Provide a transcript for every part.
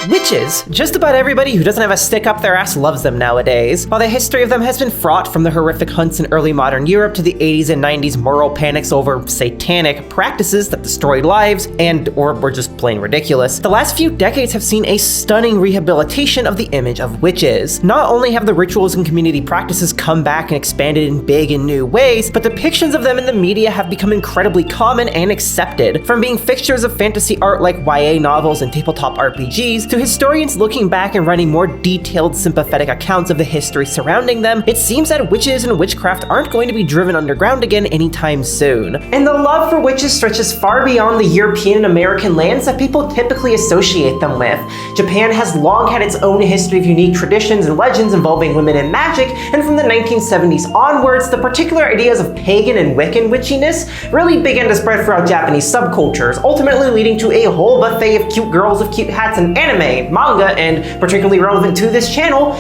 Witches. Just about everybody who doesn't have a stick up their ass loves them nowadays. While the history of them has been fraught from the horrific hunts in early modern Europe to the 80s and 90s moral panics over satanic practices that destroyed lives or were just plain ridiculous, the last few decades have seen a stunning rehabilitation of the image of witches. Not only have the rituals and community practices come back and expanded in big and new ways, but depictions of them in the media have become incredibly common and accepted. From being fixtures of fantasy art like YA novels and tabletop RPGs, to historians looking back and writing more detailed, sympathetic accounts of the history surrounding them, it seems that witches and witchcraft aren't going to be driven underground again anytime soon. And the love for witches stretches far beyond the European and American lands that people typically associate them with. Japan has long had its own history of unique traditions and legends involving women and magic, and from the 1970s onwards, the particular ideas of pagan and Wiccan witchiness really began to spread throughout Japanese subcultures, ultimately leading to a whole buffet of cute girls with cute hats and anime, manga, and particularly relevant to this channel,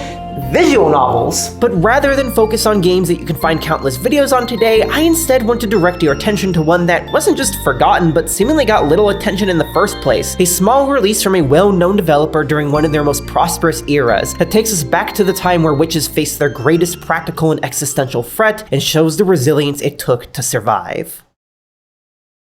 visual novels. But rather than focus on games that you can find countless videos on today, I instead want to direct your attention to one that wasn't just forgotten, but seemingly got little attention in the first place. A small release from a well-known developer during one of their most prosperous eras that takes us back to the time where witches faced their greatest practical and existential threat and shows the resilience it took to survive.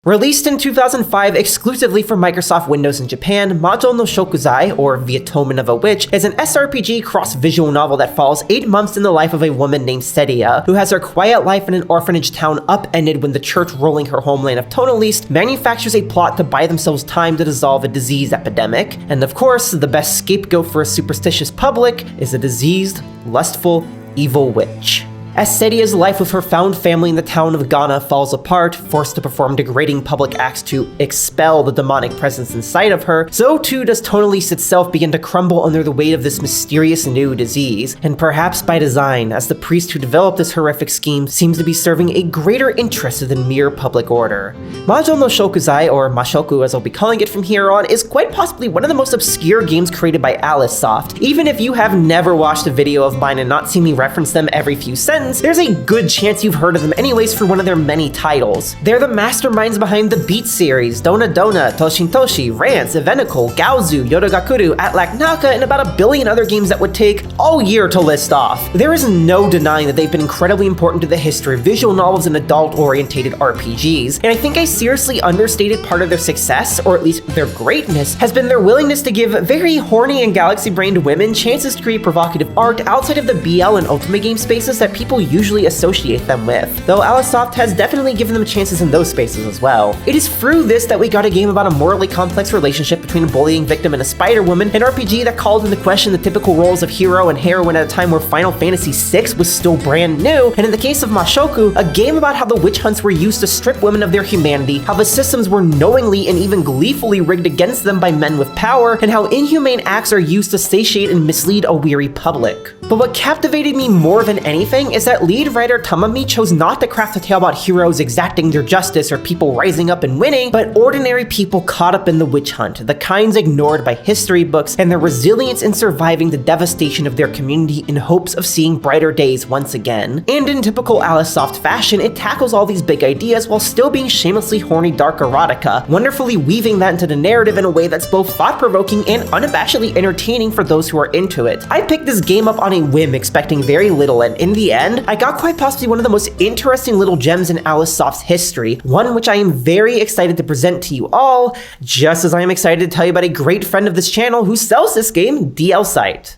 Released in 2005 exclusively for Microsoft Windows in Japan, Majo no Shokuzai, or The Atonement of a Witch, is an SRPG cross-visual novel that follows 8 months in the life of a woman named Seria, who has her quiet life in an orphanage town upended when the church ruling her homeland of Tonalist manufactures a plot to buy themselves time to dissolve a disease epidemic. And of course, the best scapegoat for a superstitious public is a diseased, lustful, evil witch. As Seria's life with her found family in the town of Ghana falls apart, forced to perform degrading public acts to expel the demonic presence inside of her, so too does Tonalist itself begin to crumble under the weight of this mysterious new disease, and perhaps by design, as the priest who developed this horrific scheme seems to be serving a greater interest than mere public order. Majo no Shokuzai, or Mashoku as I'll be calling it from here on, is quite possibly one of the most obscure games created by AliceSoft. Even if you have never watched a video of mine and not seen me reference them every few sentences, there's a good chance you've heard of them anyways for one of their many titles. They're the masterminds behind the Beat series, Dona Dona, Toshin Toshi, Rance, Evenical, Gaozu, Yodogakuru, Atlak Naka, and about a billion other games that would take all year to list off. There is no denying that they've been incredibly important to the history of visual novels and adult-orientated RPGs, and I think a seriously understated part of their success, or at least their greatness, has been their willingness to give very horny and galaxy-brained women chances to create provocative art outside of the BL and Ultimate game spaces that people usually associate them with, though AliceSoft has definitely given them chances in those spaces as well. It is through this that we got a game about a morally complex relationship between a bullying victim and a Spider-Woman, an RPG that called into question the typical roles of hero and heroine at a time where Final Fantasy VI was still brand new, and in the case of Mashoku, a game about how the witch hunts were used to strip women of their humanity, how the systems were knowingly and even gleefully rigged against them by men with power, and how inhumane acts are used to satiate and mislead a weary public. But what captivated me more than anything is that lead writer Tamami chose not to craft a tale about heroes exacting their justice or people rising up and winning, but ordinary people caught up in the witch hunt, the kinds ignored by history books, and their resilience in surviving the devastation of their community in hopes of seeing brighter days once again. And in typical AliceSoft fashion, it tackles all these big ideas while still being shamelessly horny dark erotica, wonderfully weaving that into the narrative in a way that's both thought-provoking and unabashedly entertaining for those who are into it. I picked this game up on a whim, expecting very little, and in the end, I got quite possibly one of the most interesting little gems in AliceSoft's history, one which I am very excited to present to you all, just as I am excited to tell you about a great friend of this channel who sells this game, DL Site.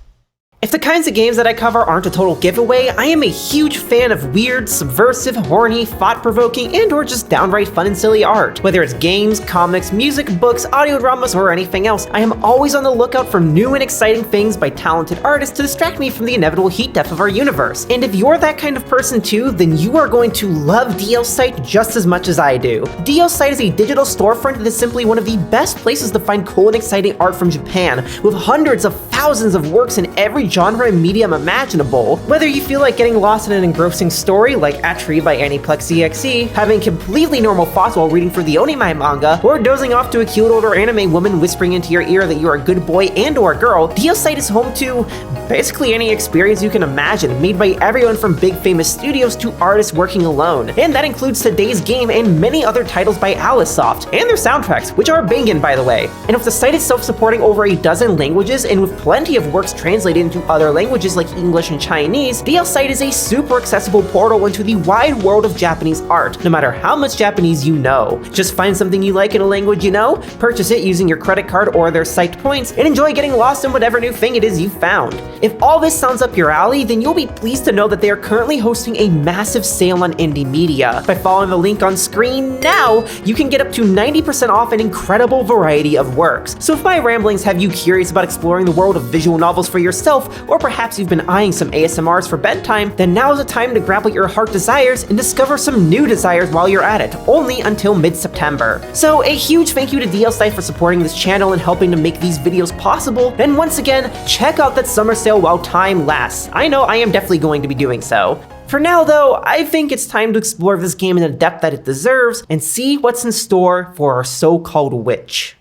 If the kinds of games that I cover aren't a total giveaway, I am a huge fan of weird, subversive, horny, thought-provoking, and or just downright fun and silly art. Whether it's games, comics, music, books, audio dramas, or anything else, I am always on the lookout for new and exciting things by talented artists to distract me from the inevitable heat death of our universe. And if you're that kind of person too, then you are going to love DL Site just as much as I do. DL Site is a digital storefront that is simply one of the best places to find cool and exciting art from Japan, with hundreds of thousands of works in every genre and medium imaginable. Whether you feel like getting lost in an engrossing story like Atri by Aniplex EXE, having completely normal thoughts while reading through the Onimai manga, or dozing off to a cute older anime woman whispering into your ear that you're a good boy and or girl, DL Site is home to basically any experience you can imagine, made by everyone from big famous studios to artists working alone. And that includes today's game and many other titles by AliceSoft, and their soundtracks, which are bangin' by the way. And with the site itself supporting over a dozen languages and with plenty of works translated into other languages like English and Chinese, DL site is a super accessible portal into the wide world of Japanese art, no matter how much Japanese you know. Just find something you like in a language you know, purchase it using your credit card or their site points, and enjoy getting lost in whatever new thing it is you found. If all this sounds up your alley, then you'll be pleased to know that they are currently hosting a massive sale on indie media. By following the link on screen now, you can get up to 90% off an incredible variety of works. So if my ramblings have you curious about exploring the world of visual novels for yourself, or perhaps you've been eyeing some ASMRs for bedtime, then now is the time to grab what your heart desires and discover some new desires while you're at it, only until mid-September. So a huge thank you to DL Site for supporting this channel and helping to make these videos possible, and once again, check out that summer sale while time lasts. I know I am definitely going to be doing so. For now though, I think it's time to explore this game in the depth that it deserves and see what's in store for our so-called witch.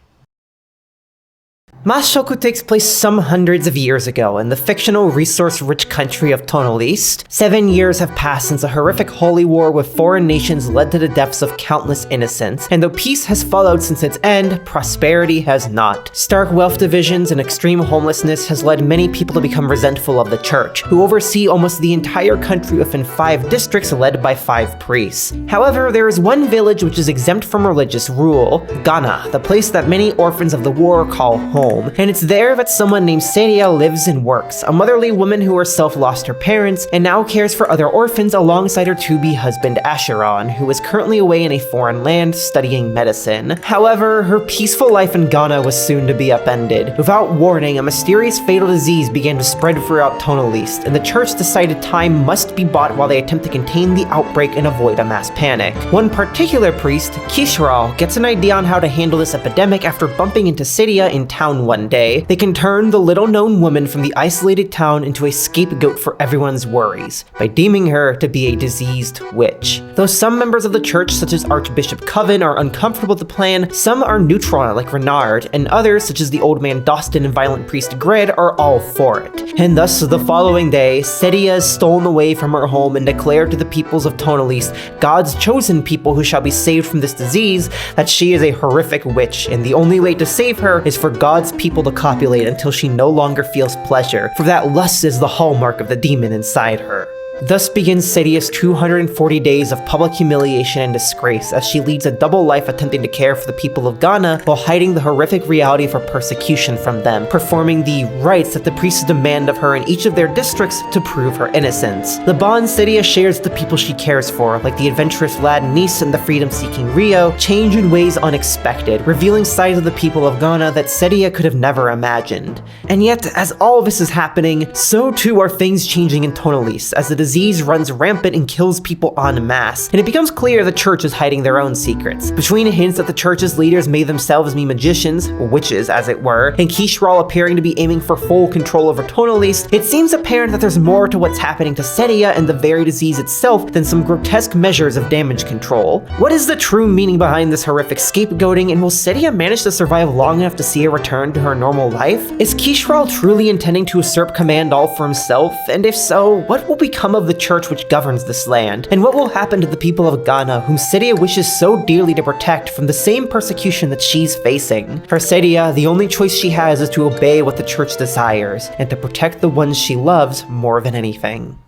Mashoku takes place some hundreds of years ago in the fictional resource-rich country of Tonaliste. 7 years have passed since a horrific holy war with foreign nations led to the deaths of countless innocents, and though peace has followed since its end, prosperity has not. Stark wealth divisions and extreme homelessness has led many people to become resentful of the church, who oversee almost the entire country within 5 districts led by 5 priests. However, there is one village which is exempt from religious rule, Ghana, the place that many orphans of the war call home. And it's there that someone named Seria lives and works, a motherly woman who herself lost her parents and now cares for other orphans alongside her to-be husband Asheron, who is currently away in a foreign land studying medicine. However, her peaceful life in Ghana was soon to be upended. Without warning, a mysterious fatal disease began to spread throughout Tonaliste, and the church decided time must be bought while they attempt to contain the outbreak and avoid a mass panic. One particular priest, Kishral, gets an idea on how to handle this epidemic after bumping into Seria in town one day. They can turn the little-known woman from the isolated town into a scapegoat for everyone's worries, by deeming her to be a diseased witch. Though some members of the church, such as Archbishop Coven, are uncomfortable with the plan, some are neutral on it, like Renard, and others, such as the old man Dostin and violent priest Gred, are all for it. And thus, the following day, Seria is stolen away from her home and declared to the peoples of Tonaliste, God's chosen people who shall be saved from this disease, that she is a horrific witch, and the only way to save her is for God's people to copulate until she no longer feels pleasure, for that lust is the hallmark of the demon inside her. Thus begins Seria's 240 days of public humiliation and disgrace as she leads a double life attempting to care for the people of Ghana while hiding the horrific reality of her persecution from them, performing the rites that the priests demand of her in each of their districts to prove her innocence. The bonds Seria shares with the people she cares for, like the adventurous lad Nice and the freedom-seeking Rio, change in ways unexpected, revealing sides of the people of Ghana that Seria could have never imagined. And yet, as all this is happening, so too are things changing in Tonaliste, as the disease runs rampant and kills people en masse, and it becomes clear the church is hiding their own secrets. Between hints that the church's leaders may themselves be magicians, witches as it were, and Kishral appearing to be aiming for full control over Tonaliste, it seems apparent that there's more to what's happening to Seria and the very disease itself than some grotesque measures of damage control. What is the true meaning behind this horrific scapegoating, and will Seria manage to survive long enough to see a return to her normal life? Is Kishral truly intending to usurp command all for himself, and if so, what will become of the church which governs this land? And what will happen to the people of Ghana, whom Seria wishes so dearly to protect from the same persecution that she's facing? For Seria, the only choice she has is to obey what the church desires, and to protect the ones she loves more than anything.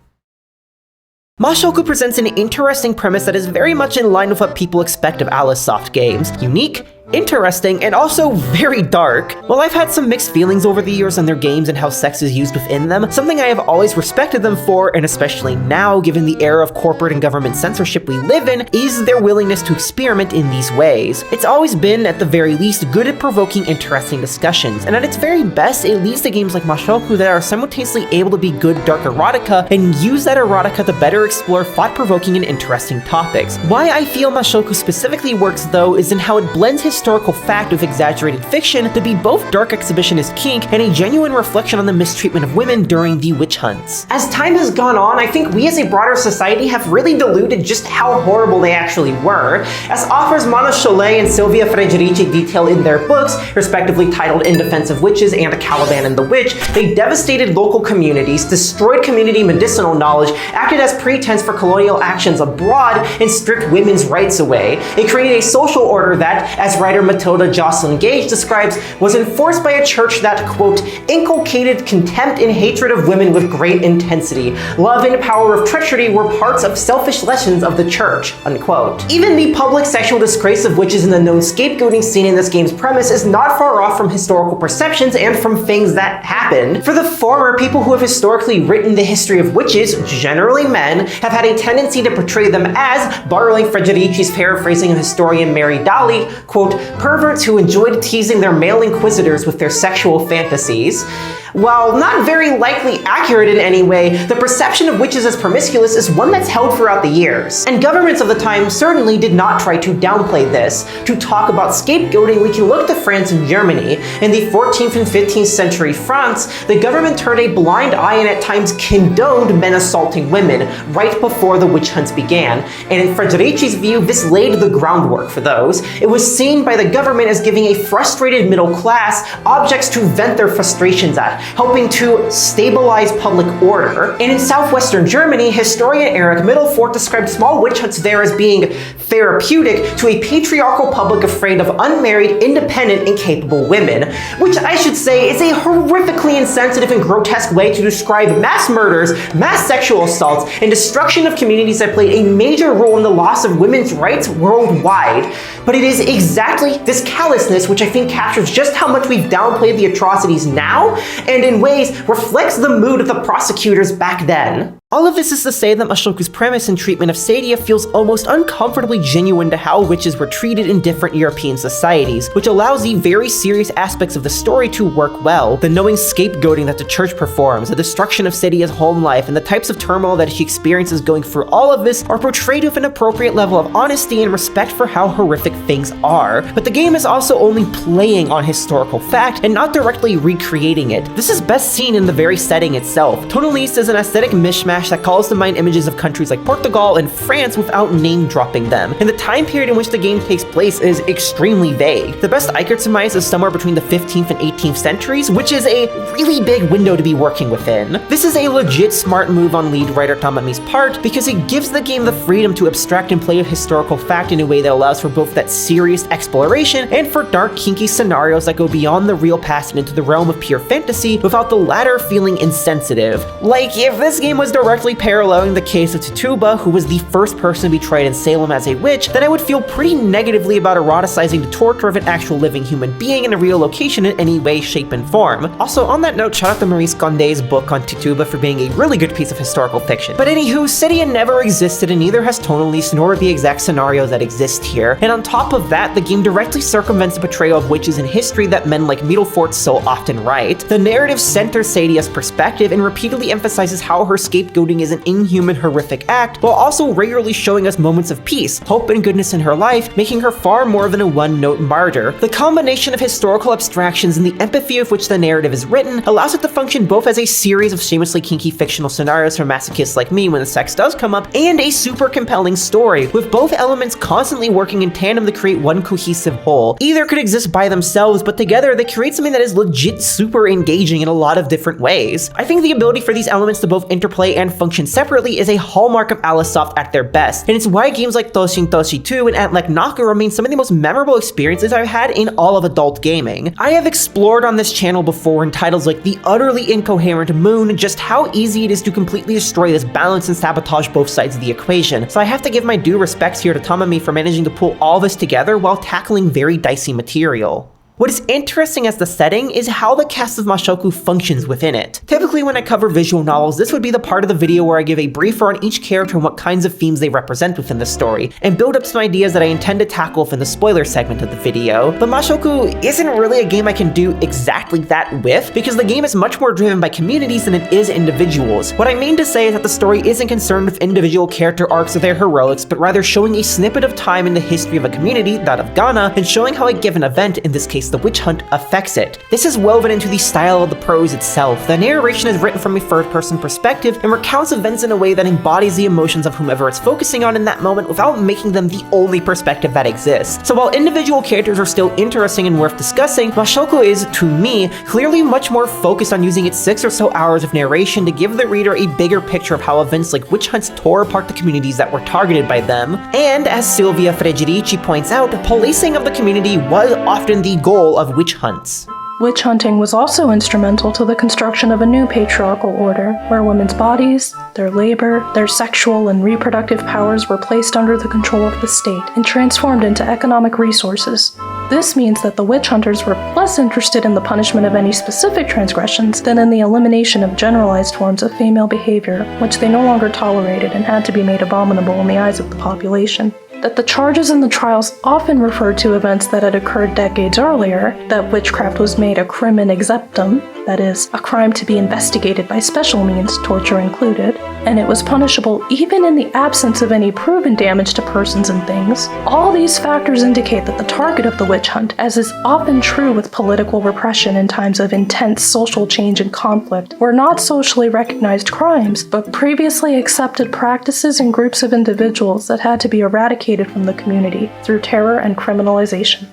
Mashoku presents an interesting premise that is very much in line with what people expect of AliceSoft games. Unique, interesting, and also very dark. While I've had some mixed feelings over the years on their games and how sex is used within them, something I have always respected them for, and especially now given the era of corporate and government censorship we live in, is their willingness to experiment in these ways. It's always been, at the very least, good at provoking interesting discussions, and at its very best, it leads to games like Mashoku that are simultaneously able to be good dark erotica and use that erotica to better explore thought-provoking and interesting topics. Why I feel Mashoku specifically works, though, is in how it blends historical fact with exaggerated fiction to be both dark exhibitionist kink and a genuine reflection on the mistreatment of women during the witch hunts. As time has gone on, I think we as a broader society have really diluted just how horrible they actually were, as authors Mona Chollet and Silvia Frederici detail in their books, respectively titled In Defense of Witches and Caliban and the Witch. They devastated local communities, destroyed community medicinal knowledge, acted as pretense for colonial actions abroad, and stripped women's rights away. It created a social order that, as writer Matilda Jocelyn Gage describes, was enforced by a church that, quote, inculcated contempt and hatred of women with great intensity. Love and power of treachery were parts of selfish lessons of the church, unquote. Even the public sexual disgrace of witches and the known scapegoating scene in this game's premise is not far off from historical perceptions and from things that happened. For the former, people who have historically written the history of witches, generally men, have had a tendency to portray them as, borrowing Frederici's paraphrasing of historian Mary Daly, quote, perverts who enjoyed teasing their male inquisitors with their sexual fantasies. While not very likely accurate in any way, the perception of witches as promiscuous is one that's held throughout the years. And governments of the time certainly did not try to downplay this. To talk about scapegoating, we can look to France and Germany. In the 14th and 15th century France, the government turned a blind eye and at times condoned men assaulting women right before the witch hunts began. And in Frederici's view, this laid the groundwork for those. It was seen by the government as giving a frustrated middle class objects to vent their frustrations at, helping to stabilize public order. And in southwestern Germany, historian Erich Mittelfort described small witch hunts there as being therapeutic to a patriarchal public afraid of unmarried, independent, and capable women, which I should say is a horrifically insensitive and grotesque way to describe mass murders, mass sexual assaults, and destruction of communities that played a major role in the loss of women's rights worldwide. But it is exactly this callousness which I think captures just how much we've downplayed the atrocities now, and in ways reflects the mood of the prosecutors back then. All of this is to say that Ashoku's premise and treatment of Sadia feels almost uncomfortably genuine to how witches were treated in different European societies, which allows the very serious aspects of the story to work well. The knowing scapegoating that the church performs, the destruction of Sadia's home life, and the types of turmoil that she experiences going through all of this are portrayed with an appropriate level of honesty and respect for how horrific things are. But the game is also only playing on historical fact and not directly recreating it. This is best seen in the very setting itself. Tonaliste is an aesthetic mishmash that calls to mind images of countries like Portugal and France without name-dropping them, and the time period in which the game takes place is extremely vague. The best I could surmise is somewhere between the 15th and 18th centuries, which is a really big window to be working within. This is a legit smart move on lead writer Tamami's part, because it gives the game the freedom to abstract and play with historical fact in a way that allows for both that serious exploration and for dark, kinky scenarios that go beyond the real past and into the realm of pure fantasy without the latter feeling insensitive. Like, if this game was directly paralleling the case of Tituba, who was the first person to be tried in Salem as a witch, then I would feel pretty negatively about eroticizing the torture of an actual living human being in a real location in any way, shape, and form. Also, on that note, shout out to Maurice Condé's book on Tituba for being a really good piece of historical fiction. But anywho, Sadia never existed, and neither has Tonaliste nor the exact scenarios that exist here. And on top of that, the game directly circumvents the portrayal of witches in history that men like Mittelfort so often write. The narrative centers Sadia's perspective and repeatedly emphasizes how her scapegoating is an inhuman, horrific act, while also regularly showing us moments of peace, hope, and goodness in her life, making her far more than a one-note martyr. The combination of historical abstractions and the empathy with which the narrative is written allows it to function both as a series of shamelessly kinky fictional scenarios for masochists like me when the sex does come up, and a super compelling story, with both elements constantly working in tandem to create one cohesive whole. Either could exist by themselves, but together they create something that is legit super engaging in a lot of different ways. I think the ability for these elements to both interplay and function separately is a hallmark of AliceSoft at their best, and it's why games like Toshin Toshi 2 and Antlek Naka remain some of the most memorable experiences I've had in all of adult gaming. I have explored on this channel before in titles like The Utterly Incoherent Moon just how easy it is to completely destroy this balance and sabotage both sides of the equation, so I have to give my due respects here to Tamami for managing to pull all this together while tackling very dicey material. What is interesting as the setting is how the cast of Mashoku functions within it. Typically when I cover visual novels, this would be the part of the video where I give a briefer on each character and what kinds of themes they represent within the story, and build up some ideas that I intend to tackle within the spoiler segment of the video. But Mashoku isn't really a game I can do exactly that with, because the game is much more driven by communities than it is individuals. What I mean to say is that the story isn't concerned with individual character arcs or their heroics, but rather showing a snippet of time in the history of a community, that of Ghana, and showing how a given event, in this case the witch hunt, affects it. This is woven into the style of the prose itself. The narration is written from a third-person perspective and recounts events in a way that embodies the emotions of whomever it's focusing on in that moment without making them the only perspective that exists. So while individual characters are still interesting and worth discussing, Mashoku is, to me, clearly much more focused on using its 6 or so hours of narration to give the reader a bigger picture of how events like witch hunts tore apart the communities that were targeted by them. And as Silvia Frederici points out, policing of the community was often the goal of witch hunts. Witch hunting was also instrumental to the construction of a new patriarchal order, where women's bodies, their labor, their sexual and reproductive powers were placed under the control of the state and transformed into economic resources. This means that the witch hunters were less interested in the punishment of any specific transgressions than in the elimination of generalized forms of female behavior, which they no longer tolerated and had to be made abominable in the eyes of the population. That the charges in the trials often referred to events that had occurred decades earlier, that witchcraft was made a crimen exemptum, that is, a crime to be investigated by special means, torture included, and it was punishable even in the absence of any proven damage to persons and things. All these factors indicate that the target of the witch hunt, as is often true with political repression in times of intense social change and conflict, were not socially recognized crimes, but previously accepted practices and groups of individuals that had to be eradicated from the community through terror and criminalization.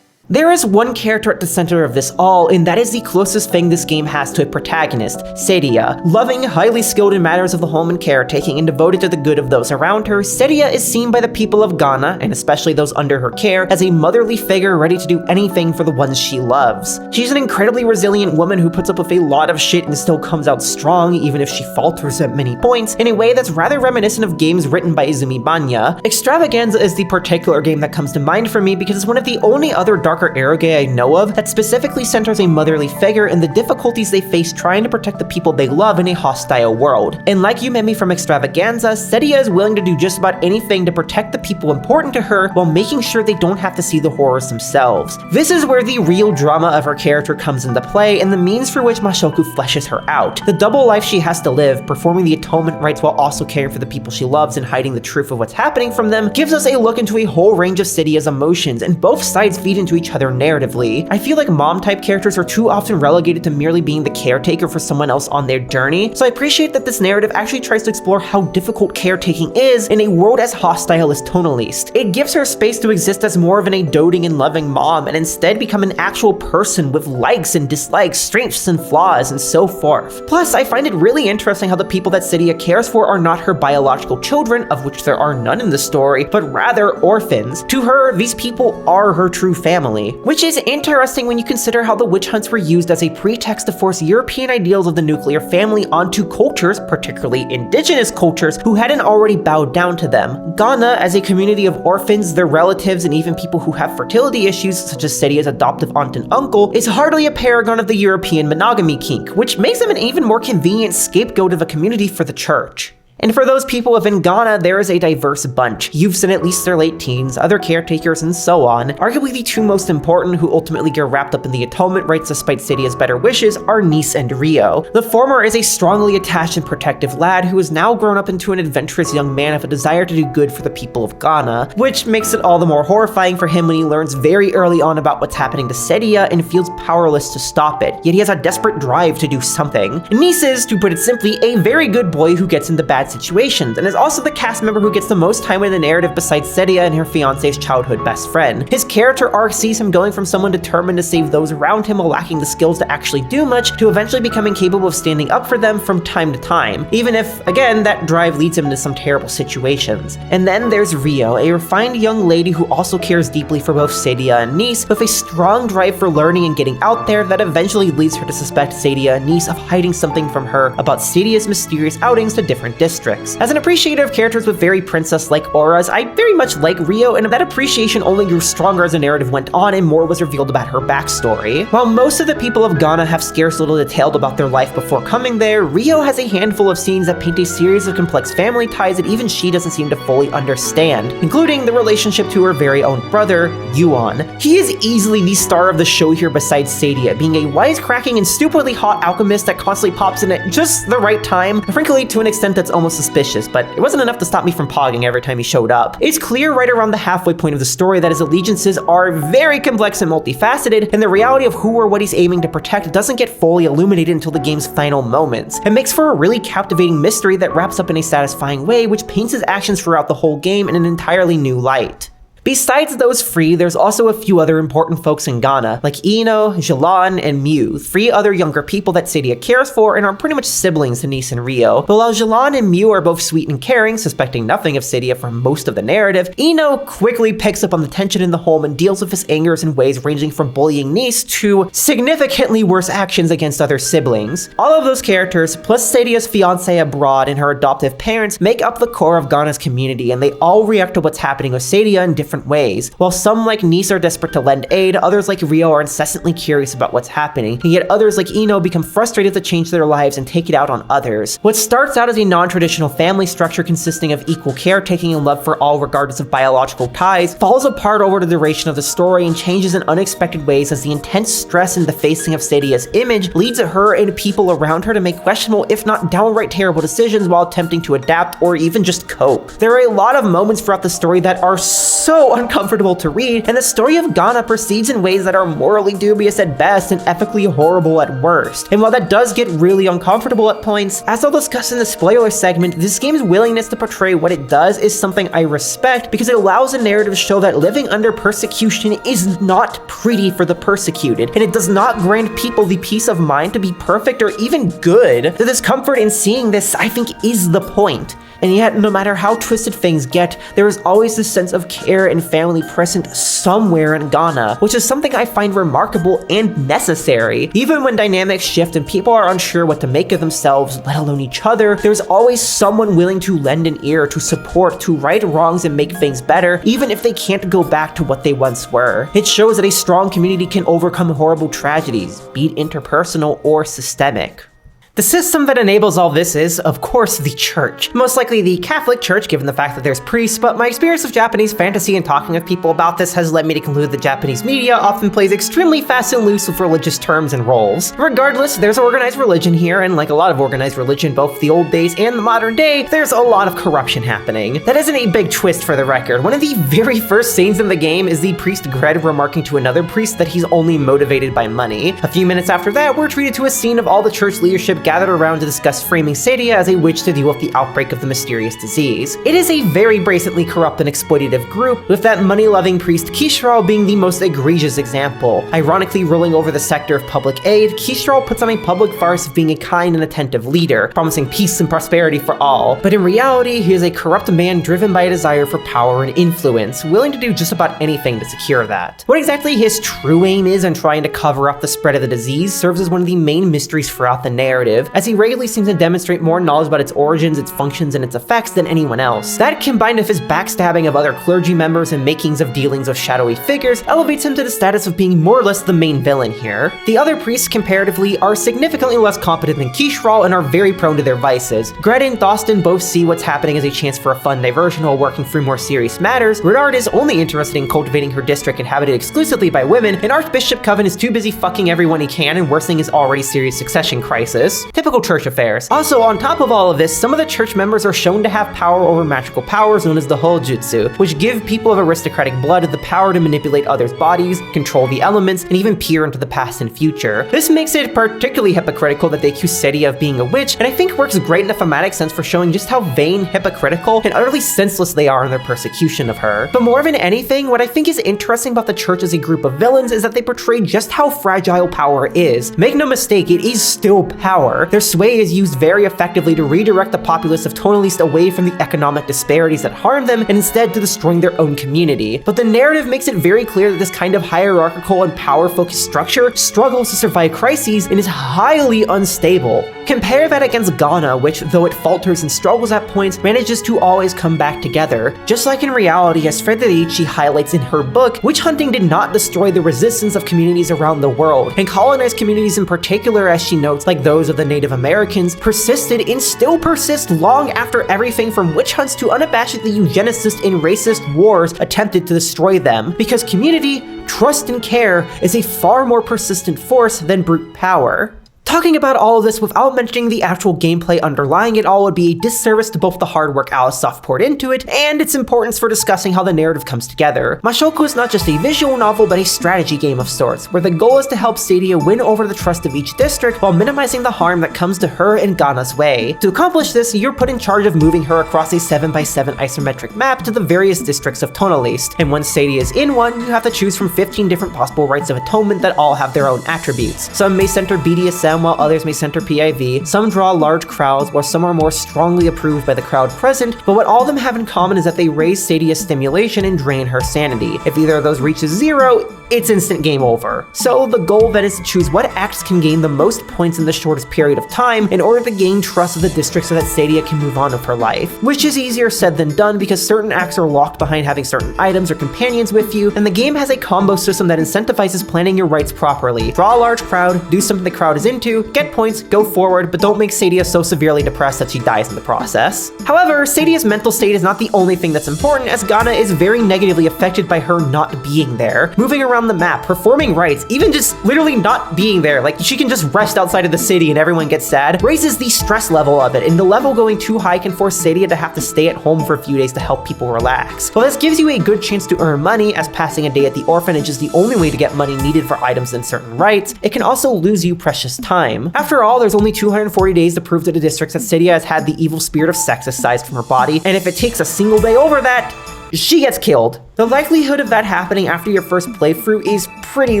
There is one character at the center of this all, and that is the closest thing this game has to a protagonist, Seria. Loving, highly skilled in matters of the home and caretaking, and devoted to the good of those around her, Seria is seen by the people of Ghana, and especially those under her care, as a motherly figure ready to do anything for the ones she loves. She's an incredibly resilient woman who puts up with a lot of shit and still comes out strong, even if she falters at many points, in a way that's rather reminiscent of games written by Izumi Banya. Extravaganza is the particular game that comes to mind for me because it's one of the only other darker eroge I know of that specifically centers a motherly figure and the difficulties they face trying to protect the people they love in a hostile world. And like Yumemi from Extravaganza, Seria is willing to do just about anything to protect the people important to her while making sure they don't have to see the horrors themselves. This is where the real drama of her character comes into play and the means for which Mashoku fleshes her out. The double life she has to live, performing the atonement rites while also caring for the people she loves and hiding the truth of what's happening from them, gives us a look into a whole range of Seria's emotions, and both sides feed into each other narratively. I feel like mom-type characters are too often relegated to merely being the caretaker for someone else on their journey, so I appreciate that this narrative actually tries to explore how difficult caretaking is in a world as hostile as Tonalist. It gives her space to exist as more of a doting and loving mom, and instead become an actual person with likes and dislikes, strengths and flaws, and so forth. Plus, I find it really interesting how the people that Seria cares for are not her biological children, of which there are none in the story, but rather orphans. To her, these people are her true family, which is interesting when you consider how the witch hunts were used as a pretext to force European ideals of the nuclear family onto cultures, particularly indigenous cultures, who hadn't already bowed down to them. Ghana, as a community of orphans, their relatives, and even people who have fertility issues, such as Seria's adoptive aunt and uncle, is hardly a paragon of the European monogamy kink, which makes them an even more convenient scapegoat of a community for the church. And for those people within Ghana, there is a diverse bunch. Youths in at least their late teens, other caretakers, and so on. Arguably the two most important who ultimately get wrapped up in the atonement rites despite Seria's better wishes are Nice and Rio. The former is a strongly attached and protective lad who has now grown up into an adventurous young man with a desire to do good for the people of Ghana, which makes it all the more horrifying for him when he learns very early on about what's happening to Seria and feels powerless to stop it, yet he has a desperate drive to do something. Nice is, to put it simply, a very good boy who gets into bad situations, and is also the cast member who gets the most time in the narrative besides Seria and her fiance's childhood best friend. His character arc sees him going from someone determined to save those around him while lacking the skills to actually do much, to eventually becoming capable of standing up for them from time to time, even if, again, that drive leads him into some terrible situations. And then there's Rio, a refined young lady who also cares deeply for both Seria and Nice, with a strong drive for learning and getting out there that eventually leads her to suspect Seria and Nice of hiding something from her about Seria's mysterious outings to different districts. districts. As an appreciator of characters with very princess-like auras, I very much like Rio, and that appreciation only grew stronger as the narrative went on and more was revealed about her backstory. While most of the people of Ghana have scarce little detailed about their life before coming there, Rio has a handful of scenes that paint a series of complex family ties that even she doesn't seem to fully understand, including the relationship to her very own brother, Yuan. He is easily the star of the show here besides Sadia, being a wisecracking and stupidly hot alchemist that constantly pops in at just the right time, frankly to an extent that's almost suspicious, but it wasn't enough to stop me from pogging every time he showed up. It's clear right around the halfway point of the story that his allegiances are very complex and multifaceted, and the reality of who or what he's aiming to protect doesn't get fully illuminated until the game's final moments. It makes for a really captivating mystery that wraps up in a satisfying way, which paints his actions throughout the whole game in an entirely new light. Besides those three, there's also a few other important folks in Ghana, like Ino, Jalan, and Mew, three other younger people that Sadia cares for and are pretty much siblings to Nice and Rio. But while Jalan and Mew are both sweet and caring, suspecting nothing of Sadia for most of the narrative, Ino quickly picks up on the tension in the home and deals with his angers in ways ranging from bullying Nice to significantly worse actions against other siblings. All of those characters, plus Sadia's fiancé abroad and her adoptive parents, make up the core of Ghana's community, and they all react to what's happening with Sadia in different ways. While some like Nice are desperate to lend aid, others like Rio are incessantly curious about what's happening, and yet others like Ino become frustrated to change their lives and take it out on others. What starts out as a non-traditional family structure consisting of equal caretaking and love for all regardless of biological ties falls apart over the duration of the story and changes in unexpected ways as the intense stress and defacing of Sadia's image leads her and people around her to make questionable, if not downright terrible decisions while attempting to adapt or even just cope. There are a lot of moments throughout the story that are so uncomfortable to read, and the story of Ghana proceeds in ways that are morally dubious at best and ethically horrible at worst. And while that does get really uncomfortable at points, as I'll discuss in the spoiler segment, this game's willingness to portray what it does is something I respect because it allows the narrative to show that living under persecution is not pretty for the persecuted, and it does not grant people the peace of mind to be perfect or even good. The discomfort in seeing this, I think, is the point. And yet, no matter how twisted things get, there is always this sense of care and family present somewhere in Ghana, which is something I find remarkable and necessary. Even when dynamics shift and people are unsure what to make of themselves, let alone each other, there's always someone willing to lend an ear, to support, to right wrongs and make things better, even if they can't go back to what they once were. It shows that a strong community can overcome horrible tragedies, be it interpersonal or systemic. The system that enables all this is, of course, the church. Most likely the Catholic Church, given the fact that there's priests, but my experience of Japanese fantasy and talking with people about this has led me to conclude that Japanese media often plays extremely fast and loose with religious terms and roles. Regardless, there's organized religion here, and like a lot of organized religion, both the old days and the modern day, there's a lot of corruption happening. That isn't a big twist for the record. One of the very first scenes in the game is the priest Gred remarking to another priest that he's only motivated by money. A few minutes after that, we're treated to a scene of all the church leadership gathered around to discuss framing Sadia as a witch to deal with the outbreak of the mysterious disease. It is a very blatantly corrupt and exploitative group, with that money-loving priest Kishral being the most egregious example. Ironically ruling over the sector of public aid, Kishral puts on a public farce of being a kind and attentive leader, promising peace and prosperity for all. But in reality, he is a corrupt man driven by a desire for power and influence, willing to do just about anything to secure that. What exactly his true aim is in trying to cover up the spread of the disease serves as one of the main mysteries throughout the narrative, as he regularly seems to demonstrate more knowledge about its origins, its functions, and its effects than anyone else. That, combined with his backstabbing of other clergy members and makings of dealings with shadowy figures, elevates him to the status of being more or less the main villain here. The other priests, comparatively, are significantly less competent than Kishral and are very prone to their vices. Gred and Thoston both see what's happening as a chance for a fun diversion while working through more serious matters. Renard is only interested in cultivating her district inhabited exclusively by women, and Archbishop Coven is too busy fucking everyone he can and worsening his already serious succession crisis. Typical church affairs. Also, on top of all of this, some of the church members are shown to have power over magical powers known as the Hojutsu, which give people of aristocratic blood the power to manipulate others' bodies, control the elements, and even peer into the past and future. This makes it particularly hypocritical that they accuse Sadia of being a witch, and I think works great in a thematic sense for showing just how vain, hypocritical, and utterly senseless they are in their persecution of her. But more than anything, what I think is interesting about the church as a group of villains is that they portray just how fragile power is. Make no mistake, it is still power. power. Their sway is used very effectively to redirect the populace of Tonaliste away from the economic disparities that harm them and instead to destroying their own community. But the narrative makes it very clear that this kind of hierarchical and power-focused structure struggles to survive crises and is highly unstable. Compare that against Ghana, which, though it falters and struggles at points, manages to always come back together. Just like in reality, as Federici highlights in her book, witch hunting did not destroy the resistance of communities around the world, and colonized communities in particular, as she notes, like those of the Native Americans, persisted and still persist long after everything from witch hunts to unabashedly eugenicist and racist wars attempted to destroy them, because community, trust, and care is a far more persistent force than brute power. Talking about all of this without mentioning the actual gameplay underlying it all would be a disservice to both the hard work AliceSoft poured into it and its importance for discussing how the narrative comes together. Mashoko is not just a visual novel but a strategy game of sorts, where the goal is to help Stadia win over the trust of each district while minimizing the harm that comes to her and Ghana's way. To accomplish this, you're put in charge of moving her across a 7x7 isometric map to the various districts of Tonaliste, and once Stadia is in one, you have to choose from 15 different possible rites of atonement that all have their own attributes. Some may center BDSM while others may center PIV, some draw large crowds while some are more strongly approved by the crowd present, but what all of them have in common is that they raise Stadia's stimulation and drain her sanity. If either of those reaches 0, it's instant game over. So the goal then is to choose what acts can gain the most points in the shortest period of time in order to gain trust of the district so that Stadia can move on with her life, which is easier said than done because certain acts are locked behind having certain items or companions with you, and the game has a combo system that incentivizes planning your rights properly. Draw a large crowd, do something the crowd is into, get points, go forward, but don't make Stadia so severely depressed that she dies in the process. However, Stadia's mental state is not the only thing that's important, as Ghana is very negatively affected by her not being there. Moving around the map, performing rites, even just literally not being there, like she can just rest outside of the city and everyone gets sad, raises the stress level of it, and the level going too high can force Stadia to have to stay at home for a few days to help people relax. While this gives you a good chance to earn money, as passing a day at the orphanage is the only way to get money needed for items and certain rites, it can also lose you precious time. After all, there's only 240 days to prove to the districts that Stadia has had the evil spirit of sex excised from her body, and if it takes a single day over that, she gets killed. The likelihood of that happening after your first playthrough is pretty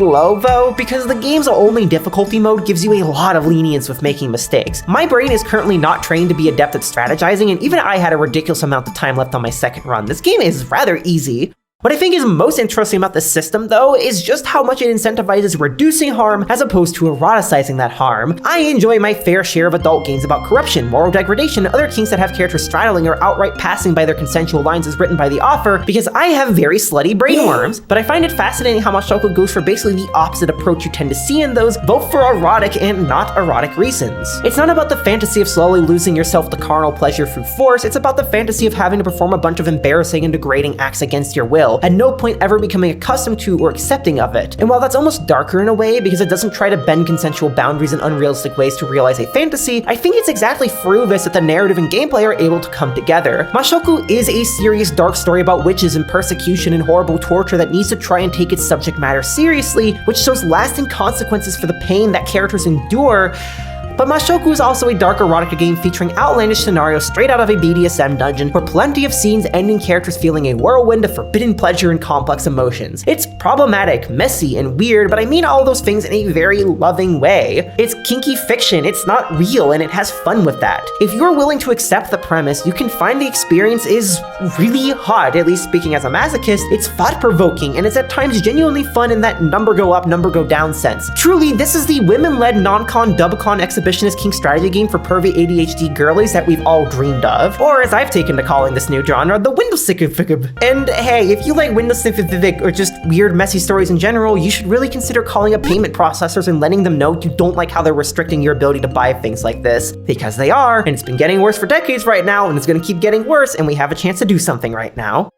low though, because the game's only difficulty mode gives you a lot of lenience with making mistakes. My brain is currently not trained to be adept at strategizing, and even I had a ridiculous amount of time left on my second run. This game is rather easy. What I think is most interesting about this system, though, is just how much it incentivizes reducing harm as opposed to eroticizing that harm. I enjoy my fair share of adult games about corruption, moral degradation, and other kinks that have characters straddling or outright passing by their consensual lines as written by the author, because I have very slutty brainworms. But I find it fascinating how Mashoko goes for basically the opposite approach you tend to see in those, both for erotic and not erotic reasons. It's not about the fantasy of slowly losing yourself to carnal pleasure through force, it's about the fantasy of having to perform a bunch of embarrassing and degrading acts against your will, at no point ever becoming accustomed to or accepting of it. And while that's almost darker in a way because it doesn't try to bend consensual boundaries in unrealistic ways to realize a fantasy, I think it's exactly through this that the narrative and gameplay are able to come together. Mashoko is a serious dark story about witches and persecution and horrible torture that needs to try and take its subject matter seriously, which shows lasting consequences for the pain that characters endure. But Mashoko is also a dark erotica game featuring outlandish scenarios straight out of a BDSM dungeon, where plenty of scenes end in characters feeling a whirlwind of forbidden pleasure and complex emotions. It's problematic, messy, and weird, but I mean all those things in a very loving way. It's kinky fiction, it's not real, and it has fun with that. If you're willing to accept the premise, you can find the experience is really hot. At least speaking as a masochist, it's thought-provoking, and it's at times genuinely fun in that number go up, number go down sense. Truly, this is the women-led non-con, dub-con exhibitionist king strategy game for pervy ADHD girlies that we've all dreamed of. Or as I've taken to calling this new genre, the Windowsific. And hey, if you like Windowsific or just weird messy stories in general, you should really consider calling up payment processors and letting them know you don't like how they're restricting your ability to buy things like this. Because they are, and it's been getting worse for decades right now, and it's gonna keep getting worse, and we have a chance to do something right now.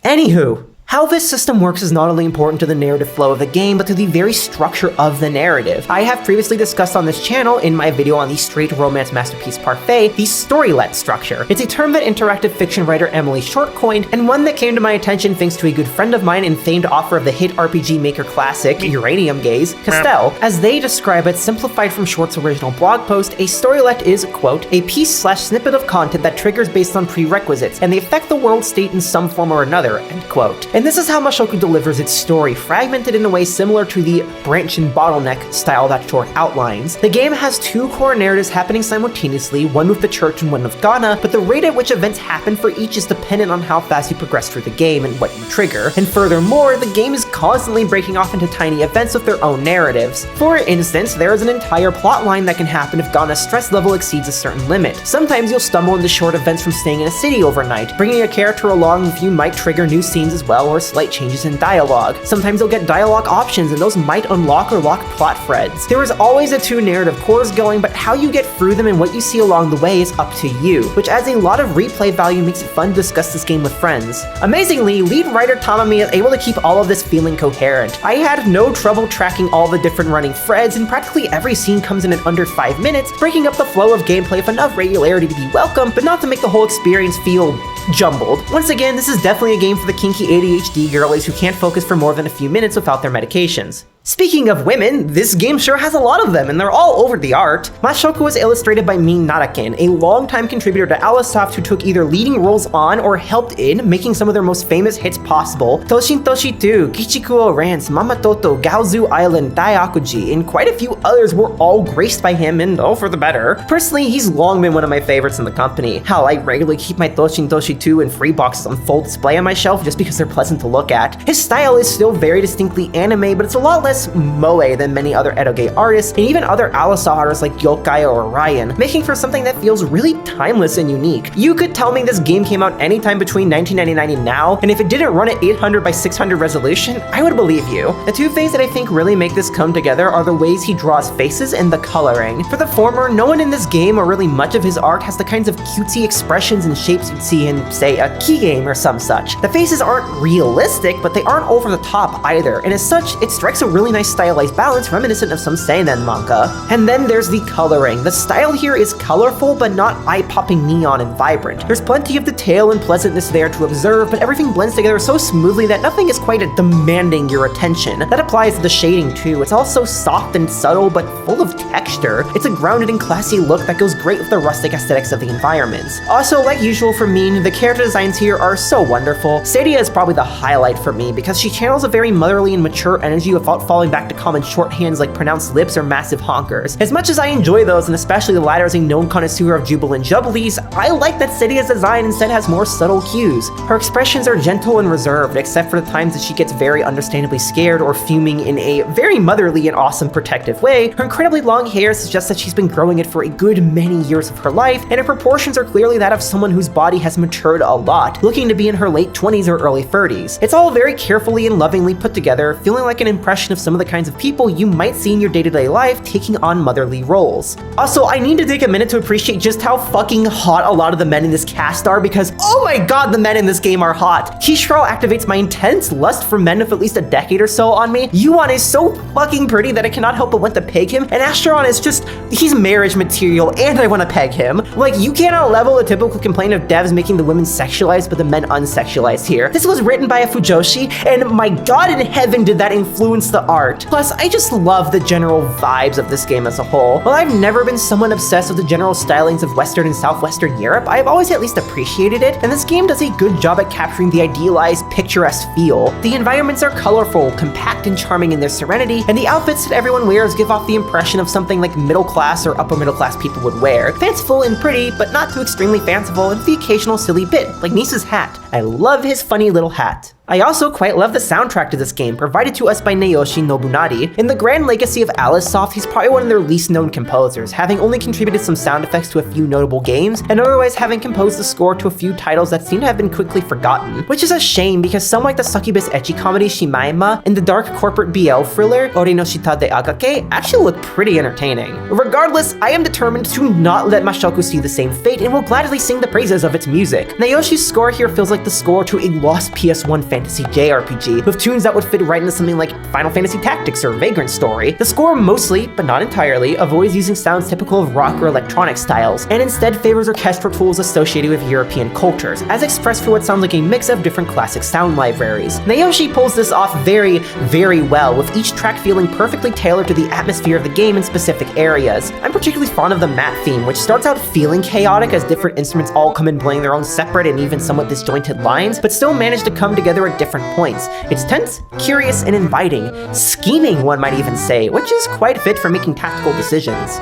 Anywho, how this system works is not only important to the narrative flow of the game, but to the very structure of the narrative. I have previously discussed on this channel, in my video on the straight romance masterpiece Parfait, the storylet structure. It's a term that interactive fiction writer Amelie short-coined, and one that came to my attention thanks to a good friend of mine and famed author of the hit RPG Maker classic, Uranium Gaze, Castell. As they describe it, simplified from Short's original blog post, a storylet is, quote, a piece/snippet of content that triggers based on prerequisites, and they affect the world state in some form or another, end quote. And this is how Mushoku delivers its story, fragmented in a way similar to the branch and bottleneck style that Short outlines. The game has two core narratives happening simultaneously, one with the church and one with Ghana, but the rate at which events happen for each is dependent on how fast you progress through the game and what you trigger. And furthermore, the game is constantly breaking off into tiny events with their own narratives. For instance, there is an entire plot line that can happen if Ghana's stress level exceeds a certain limit. Sometimes you'll stumble into short events from staying in a city overnight. Bringing a character along with you might trigger new scenes as well, or slight changes in dialogue. Sometimes you'll get dialogue options, and those might unlock or lock plot threads. There is always a two narrative cores going, but how you get through them and what you see along the way is up to you, which adds a lot of replay value and makes it fun to discuss this game with friends. Amazingly, lead writer Tamami is able to keep all of this feeling coherent. I had no trouble tracking all the different running threads, and practically every scene comes in under 5 minutes, breaking up the flow of gameplay with enough regularity to be welcome, but not to make the whole experience feel jumbled. Once again, this is definitely a game for the kinky ADHD girlies who can't focus for more than a few minutes without their medications. Speaking of women, this game sure has a lot of them, and they're all over the art. Mashoko was illustrated by Min Narakin, a longtime contributor to AliceSoft who took either leading roles on or helped in making some of their most famous hits possible. Toshin Toshi 2, Kichikuo Rants, Mama Toto, Gaozu Island, Daiakuji, and quite a few others were all graced by him, and oh, for the better. Personally, he's long been one of my favorites in the company. Hell, I regularly keep my Toshin Toshi 2 and free boxes on full display on my shelf just because they're pleasant to look at. His style is still very distinctly anime, but it's a lot less moe than many other edoge artists, and even other AliceSoft artists like Yokai or Orion, making for something that feels really timeless and unique. You could tell me this game came out anytime between 1999 and now, and if it didn't run at 800 by 600 resolution, I would believe you. The two things that I think really make this come together are the ways he draws faces and the coloring. For the former, no one in this game or really much of his art has the kinds of cutesy expressions and shapes you'd see in, say, a key game or some such. The faces aren't realistic, but they aren't over the top either, and as such, it strikes a really nice stylized balance reminiscent of some seinen manga. And then there's the coloring. The style here is colorful, but not eye-popping neon and vibrant. There's plenty of detail and pleasantness there to observe, but everything blends together so smoothly that nothing is quite demanding your attention. That applies to the shading too. It's also soft and subtle, but full of texture. It's a grounded and classy look that goes great with the rustic aesthetics of the environments. Also, like usual for Min, the character designs here are so wonderful. Sadia is probably the highlight for me because she channels a very motherly and mature energy without falling back to common shorthands like pronounced lips or massive honkers. As much as I enjoy those, and especially the latter as a known connoisseur of jubilant jubblies, I like that Sadia's design instead has more subtle cues. Her expressions are gentle and reserved, except for the times that she gets very understandably scared or fuming in a very motherly and awesome protective way. Her incredibly long hair suggests that she's been growing it for a good many years of her life, and her proportions are clearly that of someone whose body has matured a lot, looking to be in her late 20s or early 30s. It's all very carefully and lovingly put together, feeling like an impression of some of the kinds of people you might see in your day-to-day life taking on motherly roles. Also, I need to take a minute to appreciate just how fucking hot a lot of the men in this cast are, because oh my god, the men in this game are hot. Kishiro activates my intense lust for men of at least a decade or so on me. Yuan is so fucking pretty that I cannot help but want to peg him, and Asteron is just, he's marriage material and I want to peg him. Like, you cannot level a typical complaint of devs making the women sexualized but the men unsexualized here. This was written by a Fujoshi, and my god in heaven did that influence the art. Plus, I just love the general vibes of this game as a whole. While I've never been someone obsessed with the general stylings of Western and Southwestern Europe, I've always at least appreciated it, and this game does a good job at capturing the idealized, picturesque feel. The environments are colorful, compact, and charming in their serenity, and the outfits that everyone wears give off the impression of something like middle class or upper middle class people would wear. Fanciful and pretty, but not too extremely fanciful, and the occasional silly bit, like Nisa's hat. I love his funny little hat. I also quite love the soundtrack to this game, provided to us by Naoshi Nobunari. In the grand legacy of AliceSoft, he's probably one of their least known composers, having only contributed some sound effects to a few notable games, and otherwise having composed the score to a few titles that seem to have been quickly forgotten. Which is a shame, because some like the succubus ecchi comedy Shimaima and the dark corporate BL thriller Ori no Shita de Agake actually look pretty entertaining. Regardless, I am determined to not let Mashoku see the same fate, and will gladly sing the praises of its music. Naoshi's score here feels like the score to a lost PS1 fantasy JRPG, with tunes that would fit right into something like Final Fantasy Tactics or Vagrant Story. The score mostly, but not entirely, avoids using sounds typical of rock or electronic styles, and instead favors orchestral tools associated with European cultures, as expressed through what sounds like a mix of different classic sound libraries. Naoshi pulls this off very, very well, with each track feeling perfectly tailored to the atmosphere of the game in specific areas. I'm particularly fond of the map theme, which starts out feeling chaotic as different instruments all come in playing their own separate and even somewhat disjointed lines, but still manage to come together at different points. It's tense, curious, and inviting. Scheming, one might even say, which is quite fit for making tactical decisions.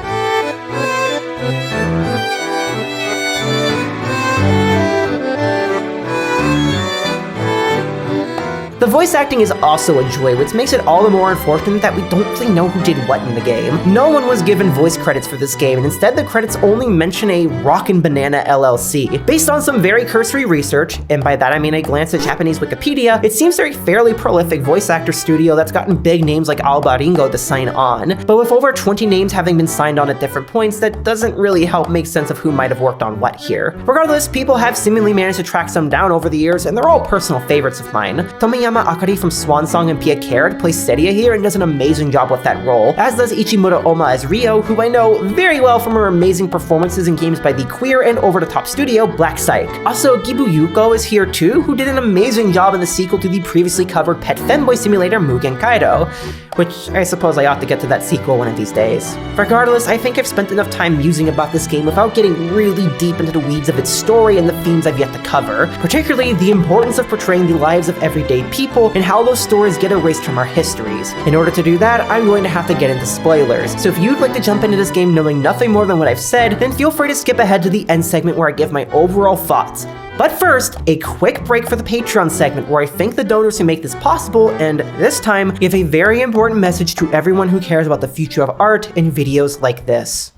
The voice acting is also a joy, which makes it all the more unfortunate that we don't really know who did what in the game. No one was given voice credits for this game, and instead the credits only mention a Rockin' Banana LLC. Based on some very cursory research, and by that I mean a glance at Japanese Wikipedia, it seems they're a fairly prolific voice actor studio that's gotten big names like Alba Ringo to sign on. But with over 20 names having been signed on at different points, that doesn't really help make sense of who might have worked on what here. Regardless, people have seemingly managed to track some down over the years, and they're all personal favorites of mine. Tomiyama Akari from Swan Song and Pia Carrot plays Seria here and does an amazing job with that role, as does Ichimura Oma as Rio, who I know very well from her amazing performances in games by the queer and over-the-top studio Black Psych. Also, Gibu Yuko is here too, who did an amazing job in the sequel to the previously covered pet femboy simulator Mugen Kaido, which I suppose I ought to get to that sequel one of these days. Regardless, I think I've spent enough time musing about this game without getting really deep into the weeds of its story and the themes I've yet to cover, particularly the importance of portraying the lives of everyday people and how those stories get erased from our histories. In order to do that, I'm going to have to get into spoilers, so if you'd like to jump into this game knowing nothing more than what I've said, then feel free to skip ahead to the end segment where I give my overall thoughts. But first, a quick break for the Patreon segment where I thank the donors who make this possible, and this time, give a very important message to everyone who cares about the future of art in videos like this.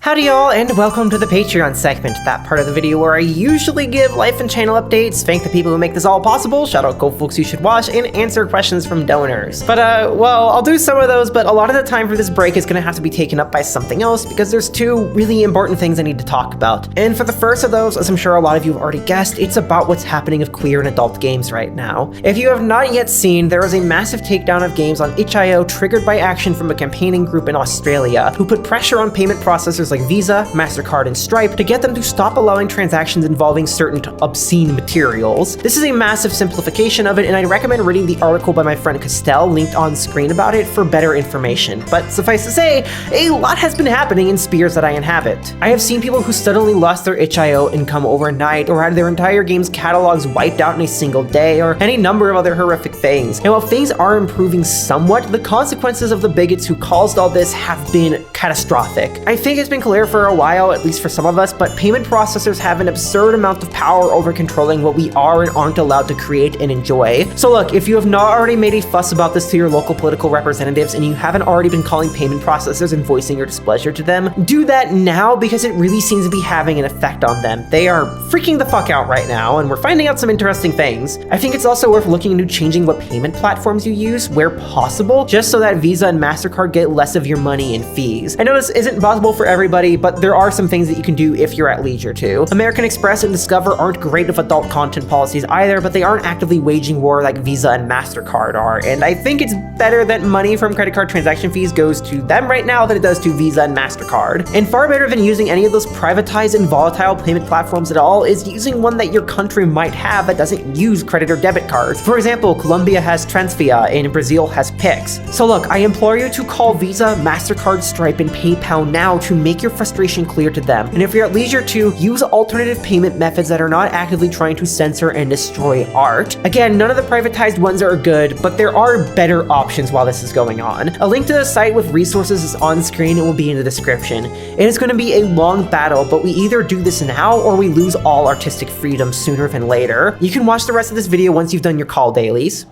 Howdy y'all, and welcome to the Patreon segment, that part of the video where I usually give life and channel updates, thank the people who make this all possible, shout out cool folks you should watch, and answer questions from donors. But well, I'll do some of those, but a lot of the time for this break is gonna have to be taken up by something else because there's two really important things I need to talk about. And for the first of those, as I'm sure a lot of you have already guessed, it's about what's happening with queer and adult games right now. If you have not yet seen, there is a massive takedown of games on itch.io triggered by action from a campaigning group in Australia who put pressure on payment processors like Visa, MasterCard, and Stripe to get them to stop allowing transactions involving certain obscene materials. This is a massive simplification of it, and I'd recommend reading the article by my friend Castell linked on screen about it for better information. But suffice to say, a lot has been happening in spheres that I inhabit. I have seen people who suddenly lost their itch.io income overnight, or had their entire game's catalogs wiped out in a single day, or any number of other horrific things. And while things are improving somewhat, the consequences of the bigots who caused all this have been catastrophic. I think it's been clear for a while, at least for some of us, but payment processors have an absurd amount of power over controlling what we are and aren't allowed to create and enjoy. So look, if you have not already made a fuss about this to your local political representatives and you haven't already been calling payment processors and voicing your displeasure to them, do that now because it really seems to be having an effect on them. They are freaking the fuck out right now, and we're finding out some interesting things. I think it's also worth looking into changing what payment platforms you use where possible, just so that Visa and MasterCard get less of your money in fees. I know this isn't possible for everybody, but there are some things that you can do if you're at leisure to. American Express and Discover aren't great with adult content policies either, but they aren't actively waging war like Visa and MasterCard are, and I think it's better that money from credit card transaction fees goes to them right now than it does to Visa and MasterCard. And far better than using any of those privatized and volatile payment platforms at all is using one that your country might have that doesn't use credit or debit cards. For example, Colombia has Transfia and Brazil has Pix. So look, I implore you to call Visa, MasterCard, Stripe, and PayPal now to make your frustration clear to them. And if you're at leisure to, use alternative payment methods that are not actively trying to censor and destroy art. Again, none of the privatized ones are good, but there are better options while this is going on. A link to the site with resources is on screen and will be in the description. It is going to be a long battle, but we either do this now or we lose all artistic freedom sooner than later. You can watch the rest of this video once you've done your call dailies.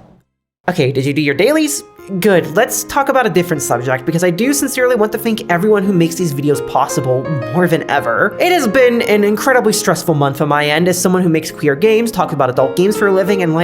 Okay, did you do your dailies? Good, let's talk about a different subject because I do sincerely want to thank everyone who makes these videos possible more than ever. It has been an incredibly stressful month on my end as someone who makes queer games, talks about adult games for a living, and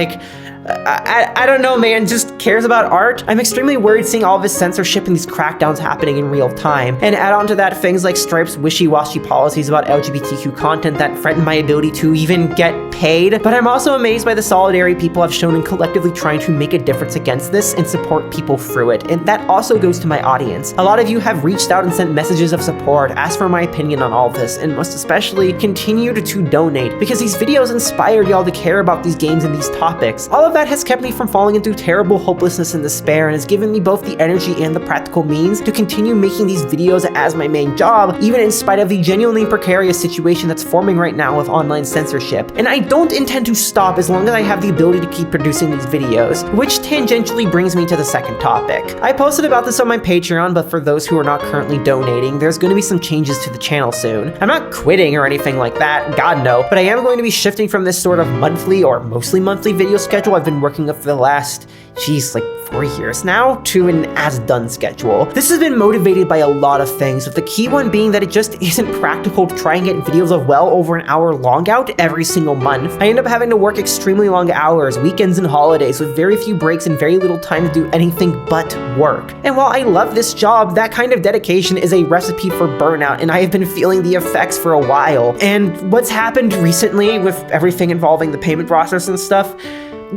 I don't know, man, just cares about art. I'm extremely worried seeing all this censorship and these crackdowns happening in real time. And add on to that things like Stripe's wishy-washy policies about LGBTQ content that threaten my ability to even get paid. But I'm also amazed by the solidarity people have shown in collectively trying to make a difference against this and support people through it. And that also goes to my audience. A lot of you have reached out and sent messages of support, asked for my opinion on all this, and most especially continued to donate because these videos inspired y'all to care about these games and these topics. All of of that has kept me from falling into terrible hopelessness and despair, and has given me both the energy and the practical means to continue making these videos as my main job, even in spite of the genuinely precarious situation that's forming right now with online censorship. And I don't intend to stop as long as I have the ability to keep producing these videos, which tangentially brings me to the second topic. I posted about this on my Patreon, but for those who are not currently donating, there's going to be some changes to the channel soon. I'm not quitting or anything like that, God no, but I am going to be shifting from this sort of monthly or mostly monthly video schedule I've been working with for the last, like 4 years now, to an as-done schedule. This has been motivated by a lot of things, with the key one being that it just isn't practical to try and get videos of well over an hour long out every single month. I end up having to work extremely long hours, weekends and holidays, with very few breaks and very little time to do anything but work. And while I love this job, that kind of dedication is a recipe for burnout, and I have been feeling the effects for a while. And what's happened recently with everything involving the payment process and stuff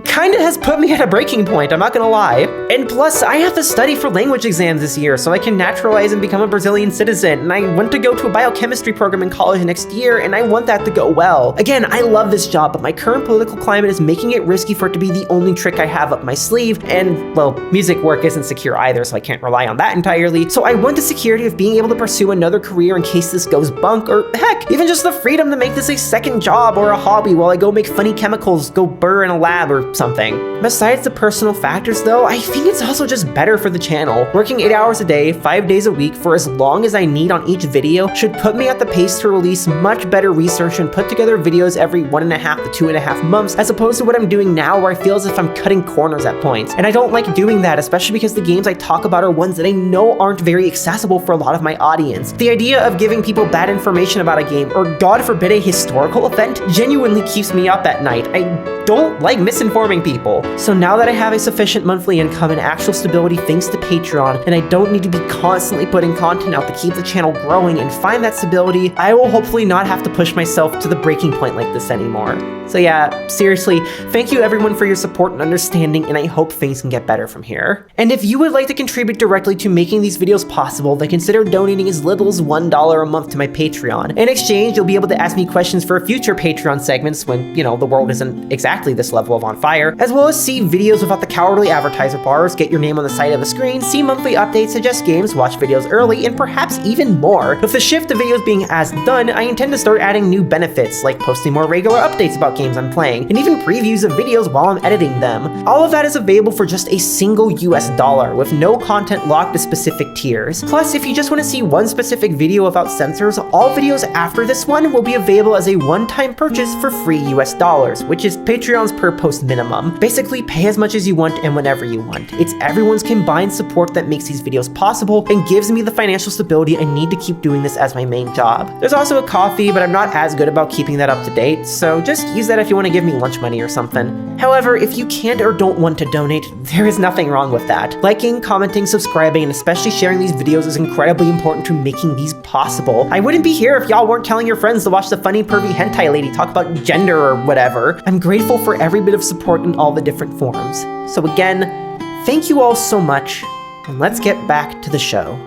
kinda has put me at a breaking point, I'm not gonna lie. And plus, I have to study for language exams this year so I can naturalize and become a Brazilian citizen, and I want to go to a biochemistry program in college next year, and I want that to go well. Again, I love this job, but my current political climate is making it risky for it to be the only trick I have up my sleeve, and, well, music work isn't secure either, so I can't rely on that entirely, so I want the security of being able to pursue another career in case this goes bunk, or heck, even just the freedom to make this a second job or a hobby while I go make funny chemicals, go burr in a lab, or something. Besides the personal factors though, I think it's also just better for the channel. Working 8 hours a day, 5 days a week for as long as I need on each video should put me at the pace to release much better research and put together videos every 1.5 to 2.5 months, as opposed to what I'm doing now where I feel as if I'm cutting corners at points. And I don't like doing that, especially because the games I talk about are ones that I know aren't very accessible for a lot of my audience. The idea of giving people bad information about a game, or God forbid a historical event, genuinely keeps me up at night. I don't like misinforming people. So now that I have a sufficient monthly income and actual stability thanks to Patreon, and I don't need to be constantly putting content out to keep the channel growing and find that stability, I will hopefully not have to push myself to the breaking point like this anymore. So yeah, seriously, thank you everyone for your support and understanding, and I hope things can get better from here. And if you would like to contribute directly to making these videos possible, then consider donating as little as $1 a month to my Patreon. In exchange, you'll be able to ask me questions for future Patreon segments when, the world isn't exactly this level of on fire, as well as see videos without the cowardly advertiser bars, get your name on the side of the screen, see monthly updates, suggest games, watch videos early, and perhaps even more. With the shift to videos being as done, I intend to start adding new benefits, like posting more regular updates about games I'm playing, and even previews of videos while I'm editing them. All of that is available for just a single $, with no content locked to specific tiers. Plus, if you just want to see one specific video without censors, all videos after this one will be available as a one-time purchase for free $, which is Patreon's per post minimum. Basically, pay as much as you want and whenever you want. It's everyone's combined support that makes these videos possible and gives me the financial stability I need to keep doing this as my main job. There's also a coffee, but I'm not as good about keeping that up to date, so just use that if you want to give me lunch money or something. However, if you can't or don't want to donate, there is nothing wrong with that. Liking, commenting, subscribing, and especially sharing these videos is incredibly important to making these possible. I wouldn't be here if y'all weren't telling your friends to watch the funny pervy hentai lady talk about gender or whatever. I'm grateful for every bit of support in all the different forms. So again, thank you all so much, and let's get back to the show.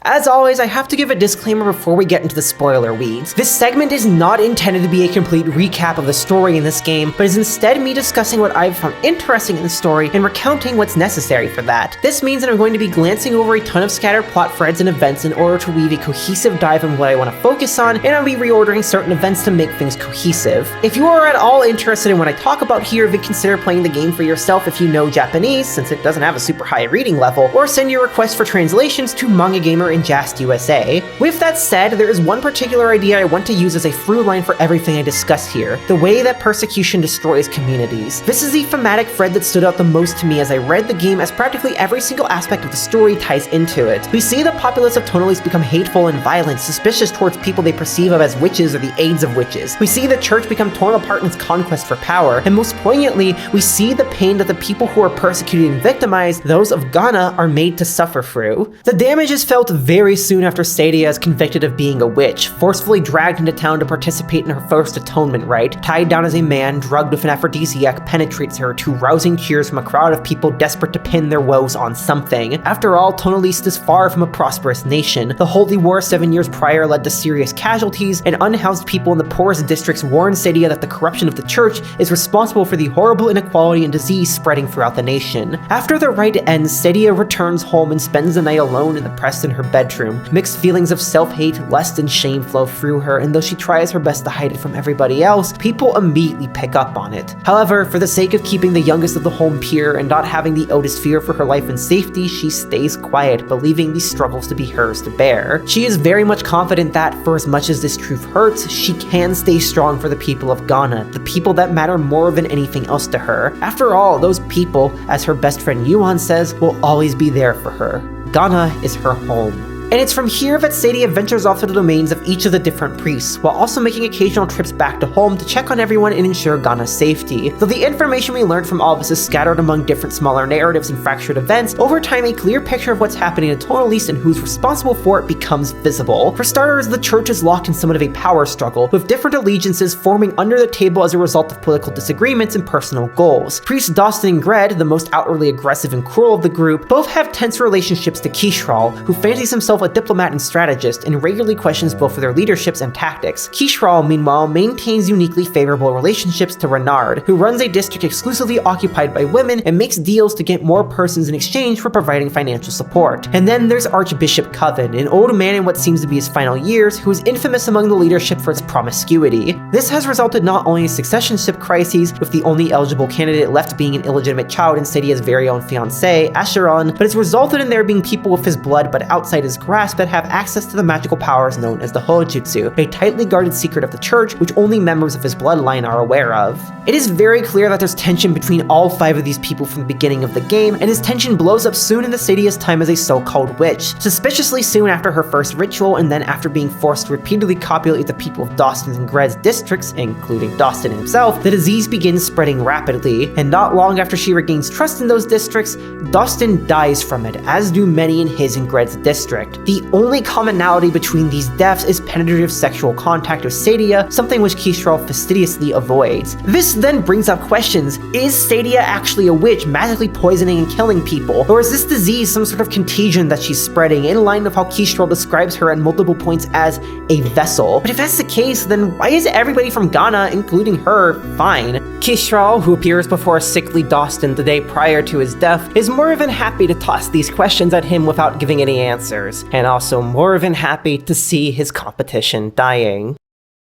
As always, I have to give a disclaimer before we get into the spoiler weeds. This segment is not intended to be a complete recap of the story in this game, but is instead me discussing what I've found interesting in the story and recounting what's necessary for that. This means that I'm going to be glancing over a ton of scattered plot threads and events in order to weave a cohesive dive on what I want to focus on, and I'll be reordering certain events to make things cohesive. If you are at all interested in what I talk about here, then consider playing the game for yourself if you know Japanese, since it doesn't have a super high reading level, or send your request for translations to Manga Gamer in Just USA. With that said, there is one particular idea I want to use as a through line for everything I discuss here: the way that persecution destroys communities. This is the thematic thread that stood out the most to me as I read the game, as practically every single aspect of the story ties into it. We see the populace of Tonalese become hateful and violent, suspicious towards people they perceive of as witches or the aides of witches. We see the church become torn apart in its conquest for power, and most poignantly, we see the pain that the people who are persecuted and victimized, those of Ghana, are made to suffer through. The damage is felt very soon after Sadia is convicted of being a witch, forcefully dragged into town to participate in her first atonement rite, tied down as a man drugged with an aphrodisiac penetrates her to rousing cheers from a crowd of people desperate to pin their woes on something. After all, Tonaliste is far from a prosperous nation. The Holy War 7 years prior led to serious casualties, and unhoused people in the poorest districts warn Sadia that the corruption of the church is responsible for the horrible inequality and disease spreading throughout the nation. After the rite ends, Sadia returns home and spends the night alone and depressed in her bedroom. Mixed feelings of self-hate, lust, and shame flow through her, and though she tries her best to hide it from everybody else, people immediately pick up on it. However, for the sake of keeping the youngest of the home pure and not having the eldest fear for her life and safety, she stays quiet, believing these struggles to be hers to bear. She is very much confident that, for as much as this truth hurts, she can stay strong for the people of Ghana, the people that matter more than anything else to her. After all, those people, as her best friend Yuan says, will always be there for her. Ghana is her home. And it's from here that Sadia ventures off to the domains of each of the different priests, while also making occasional trips back to home to check on everyone and ensure Ghana's safety. Though the information we learned from all of this is scattered among different smaller narratives and fractured events, over time a clear picture of what's happening in Tonaliste and who's responsible for it becomes visible. For starters, the church is locked in somewhat of a power struggle, with different allegiances forming under the table as a result of political disagreements and personal goals. Priests Dostin and Gred, the most outwardly aggressive and cruel of the group, both have tense relationships to Kishral, who fancies himself a diplomat and strategist and regularly questions both of their leaderships and tactics. Kishral, meanwhile, maintains uniquely favorable relationships to Renard, who runs a district exclusively occupied by women and makes deals to get more persons in exchange for providing financial support. And then there's Archbishop Coven, an old man in what seems to be his final years, who is infamous among the leadership for its promiscuity. This has resulted not only in successionship crises, with the only eligible candidate left being an illegitimate child in Sadia's very own fiancé, Asheron, but it's resulted in there being people with his blood but outside his grasp that have access to the magical powers known as the Hojutsu, a tightly guarded secret of the church which only members of his bloodline are aware of. It is very clear that there's tension between all 5 of these people from the beginning of the game, and his tension blows up soon into Sadia's time as a so-called witch, suspiciously soon after her first ritual, and then after being forced to repeatedly copulate the people of Dostin's and Gred's districts, including Dostin himself, the disease begins spreading rapidly, and not long after she regains trust in those districts, Dostin dies from it, as do many in his and Gred's district. The only commonality between these deaths is penetrative sexual contact with Sadia, something which Kishral fastidiously avoids. This then brings up questions. Is Sadia actually a witch, magically poisoning and killing people? Or is this disease some sort of contagion that she's spreading, in line with how Kishral describes her at multiple points as a vessel? But if that's the case, then why is everybody from Ghana, including her, fine? Kishral, who appears before a sickly Dostin the day prior to his death, is more than happy to toss these questions at him without giving any answers, and also more than happy to see his competition dying.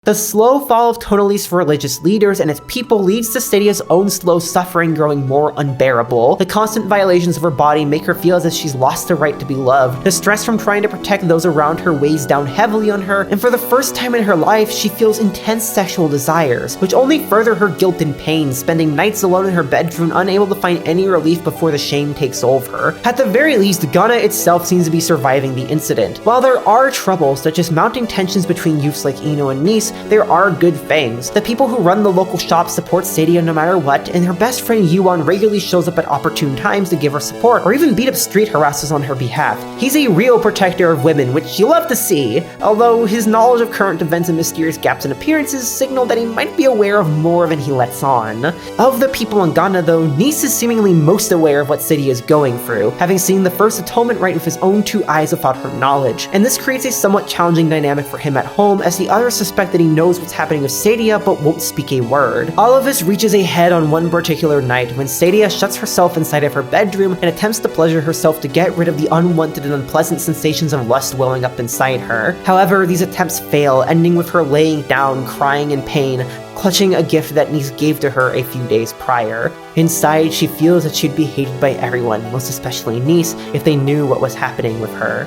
The slow fall of Tonaliste's religious leaders and its people leads to Sadia's own slow suffering growing more unbearable. The constant violations of her body make her feel as if she's lost the right to be loved. The stress from trying to protect those around her weighs down heavily on her, and for the first time in her life, she feels intense sexual desires, which only further her guilt and pain, spending nights alone in her bedroom unable to find any relief before the shame takes over. At the very least, Ghana itself seems to be surviving the incident. While there are troubles, such as mounting tensions between youths like Ino and Nice, there are good things. The people who run the local shop support Sadia no matter what, and her best friend Yuan regularly shows up at opportune times to give her support, or even beat up street harassers on her behalf. He's a real protector of women, which you love to see, although his knowledge of current events and mysterious gaps in appearances signal that he might be aware of more than he lets on. Of the people in Ghana though, Nice is seemingly most aware of what Sadia is going through, having seen the first atonement rite with his own 2 eyes without her knowledge, and this creates a somewhat challenging dynamic for him at home, as the others suspect that he knows what's happening with Sadia but won't speak a word. All of this reaches a head on one particular night when Sadia shuts herself inside of her bedroom and attempts to pleasure herself to get rid of the unwanted and unpleasant sensations of lust welling up inside her. However, these attempts fail, ending with her laying down, crying in pain, clutching a gift that Nice gave to her a few days prior. Inside, she feels that she'd be hated by everyone, most especially Nice, if they knew what was happening with her.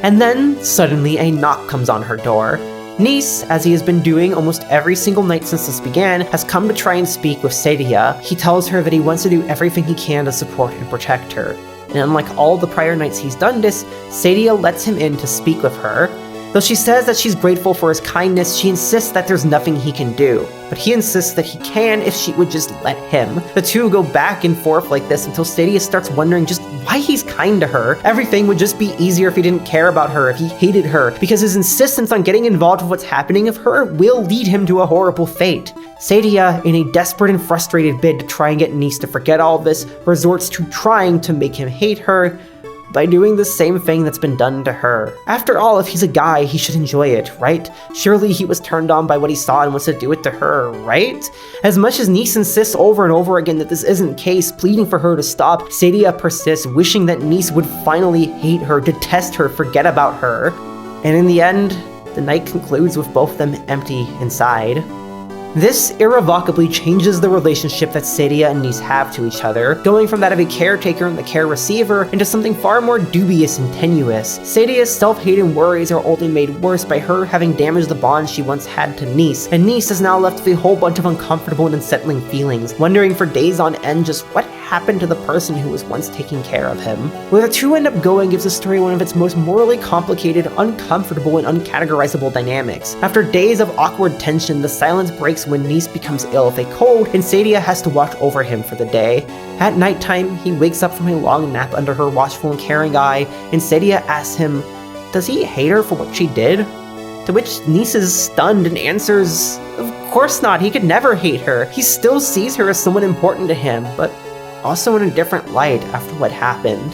And then, suddenly, a knock comes on her door. Nice, as he has been doing almost every single night since this began, has come to try and speak with Sadia. He tells her that he wants to do everything he can to support and protect her. And unlike all the prior nights he's done this, Sadia lets him in to speak with her. Though she says that she's grateful for his kindness, she insists that there's nothing he can do. But he insists that he can if she would just let him. The two go back and forth like this until Sadia starts wondering just why he's kind to her. Everything would just be easier if he didn't care about her, if he hated her, because his insistence on getting involved with what's happening with her will lead him to a horrible fate. Sadia, in a desperate and frustrated bid to try and get Nis to forget all this, resorts to trying to make him hate her by doing the same thing that's been done to her. After all, if he's a guy, he should enjoy it, right? Surely he was turned on by what he saw and wants to do it to her, right? As much as Nis insists over and over again that this isn't the case, pleading for her to stop, Sadia persists, wishing that Nis would finally hate her, detest her, forget about her. And in the end, the night concludes with both of them empty inside. This irrevocably changes the relationship that Sadia and Nis have to each other, going from that of a caretaker and the care receiver into something far more dubious and tenuous. Sadia's self-hate and worries are only made worse by her having damaged the bond she once had to Nis, and Nis is now left with a whole bunch of uncomfortable and unsettling feelings, wondering for days on end just what happened to the person who was once taking care of him. Where the two end up going gives the story one of its most morally complicated, uncomfortable, and uncategorizable dynamics. After days of awkward tension, the silence breaks when Nis becomes ill with a cold and Sadia has to watch over him for the day. At nighttime, he wakes up from a long nap under her watchful and caring eye, and Sadia asks him, does he hate her for what she did? To which Nis is stunned and answers, of course not, he could never hate her. He still sees her as someone important to him, but also in a different light after what happened.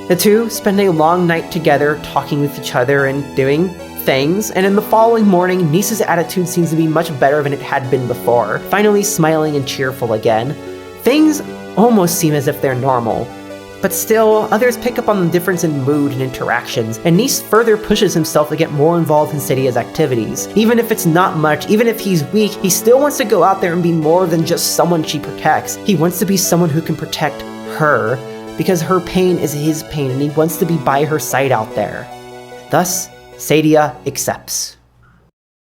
The two spend a long night together, talking with each other and doing things, and in the following morning, Nis's attitude seems to be much better than it had been before, finally smiling and cheerful again. Things almost seem as if they're normal. But still, others pick up on the difference in mood and interactions, and Nis further pushes himself to get more involved in Sadia's activities. Even if it's not much, even if he's weak, he still wants to go out there and be more than just someone she protects. He wants to be someone who can protect her, because her pain is his pain, and he wants to be by her side out there. Thus, Sadia accepts.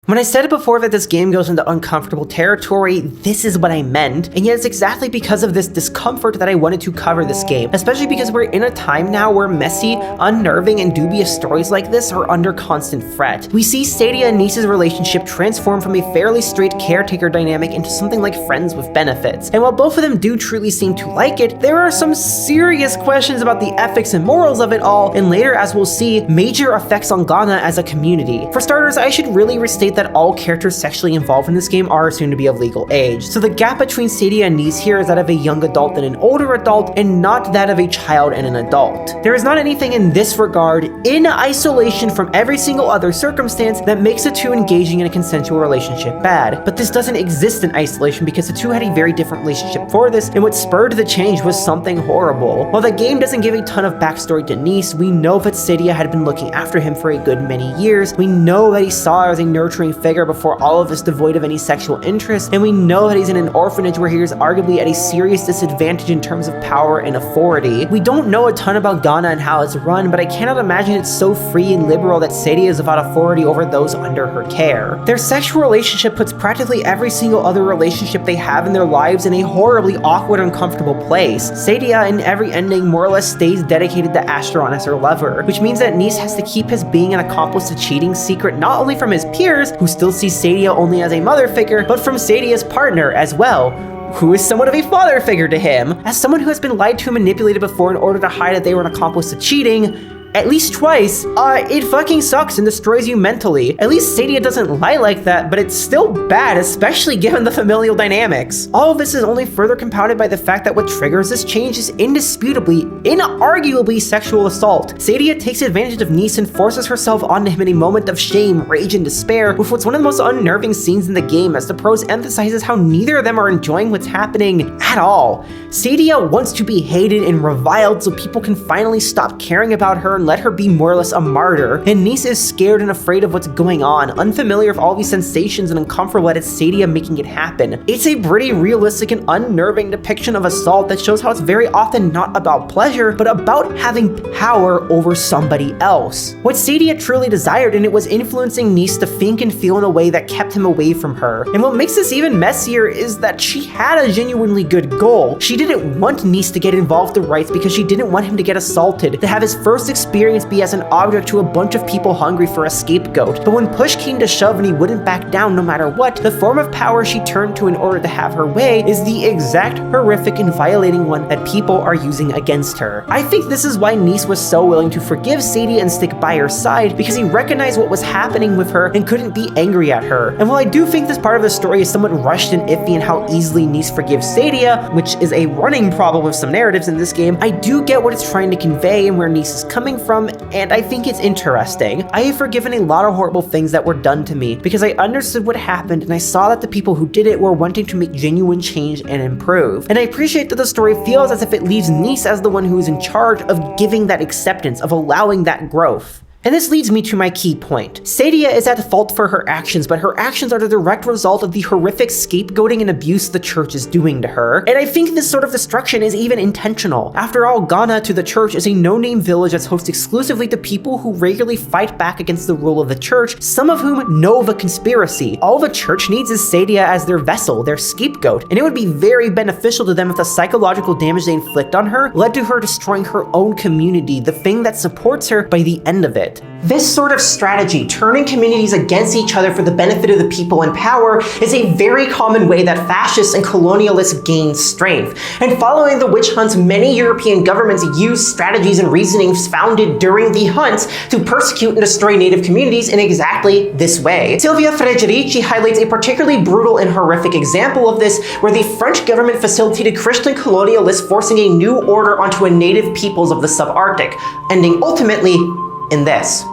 When I said it before that this game goes into uncomfortable territory, this is what I meant, and yet it's exactly because of this discomfort that I wanted to cover this game, especially because we're in a time now where messy, unnerving, and dubious stories like this are under constant threat. We see Sadia and Nis's relationship transform from a fairly straight caretaker dynamic into something like friends with benefits, and while both of them do truly seem to like it, there are some serious questions about the ethics and morals of it all, and later, as we'll see, major effects on Ghana as a community. For starters, I should really restate that all characters sexually involved in this game are assumed to be of legal age, so the gap between Sadia and Nis here is that of a young adult and an older adult, and not that of a child and an adult. There is not anything in this regard, in isolation from every single other circumstance, that makes the two engaging in a consensual relationship bad, but this doesn't exist in isolation because the two had a very different relationship for this, and what spurred the change was something horrible. While the game doesn't give a ton of backstory to Nis, we know that Sadia had been looking after him for a good many years. We know that he saw her as a nurturing figure before all of this, devoid of any sexual interest, and we know that he's in an orphanage where he is arguably at a serious disadvantage in terms of power and authority. We don't know a ton about Ghana and how it's run, but I cannot imagine it's so free and liberal that Sadia is without authority over those under her care. Their sexual relationship puts practically every single other relationship they have in their lives in a horribly awkward and uncomfortable place. Sadia, in every ending, more or less stays dedicated to Asteron as her lover, which means that Nis has to keep his being an accomplice to cheating secret not only from his peers, who still see Sadia only as a mother figure, but from Sadia's partner as well, who is somewhat of a father figure to him. As someone who has been lied to and manipulated before in order to hide that they were an accomplice to cheating, at least twice, it fucking sucks and destroys you mentally. At least Sadia doesn't lie like that, but it's still bad, especially given the familial dynamics. All of this is only further compounded by the fact that what triggers this change is indisputably, inarguably sexual assault. Sadia takes advantage of Nis and forces herself onto him in a moment of shame, rage, and despair, with what's one of the most unnerving scenes in the game, as the prose emphasizes how neither of them are enjoying what's happening at all. Sadia wants to be hated and reviled so people can finally stop caring about her and let her be more or less a martyr, and Nis is scared and afraid of what's going on, unfamiliar with all these sensations and uncomfortable at it's Sadia making it happen. It's a pretty realistic and unnerving depiction of assault that shows how it's very often not about pleasure, but about having power over somebody else. What Sadia truly desired, and it was influencing Nis to think and feel in a way that kept him away from her. And what makes this even messier is that she had a genuinely good goal. She didn't want Nis to get involved in rights because she didn't want him to get assaulted, to have his first experience experience be as an object to a bunch of people hungry for a scapegoat. But when push came to shove and he wouldn't back down no matter what, the form of power she turned to in order to have her way is the exact horrific and violating one that people are using against her. I think this is why Nis was so willing to forgive Sadie and stick by her side, because he recognized what was happening with her and couldn't be angry at her. And while I do think this part of the story is somewhat rushed and iffy in how easily Nis forgives Sadia, which is a running problem with some narratives in this game, I do get what it's trying to convey and where Nis is coming from, and I think it's interesting. I have forgiven a lot of horrible things that were done to me because I understood what happened and I saw that the people who did it were wanting to make genuine change and improve. And I appreciate that the story feels as if it leaves Nis as the one who is in charge of giving that acceptance, of allowing that growth. And this leads me to my key point. Sadia is at fault for her actions, but her actions are the direct result of the horrific scapegoating and abuse the church is doing to her. And I think this sort of destruction is even intentional. After all, Ghana to the church is a no-name village that's host exclusively to people who regularly fight back against the rule of the church, some of whom know of a conspiracy. All the church needs is Sadia as their vessel, their scapegoat, and it would be very beneficial to them if the psychological damage they inflict on her led to her destroying her own community, the thing that supports her, by the end of it. This sort of strategy, turning communities against each other for the benefit of the people in power, is a very common way that fascists and colonialists gain strength. And following the witch hunts, many European governments use strategies and reasonings founded during the hunts to persecute and destroy native communities in exactly this way. Silvia Frederici highlights a particularly brutal and horrific example of this, where the French government facilitated Christian colonialists forcing a new order onto a native peoples of the subarctic, ending ultimately in this.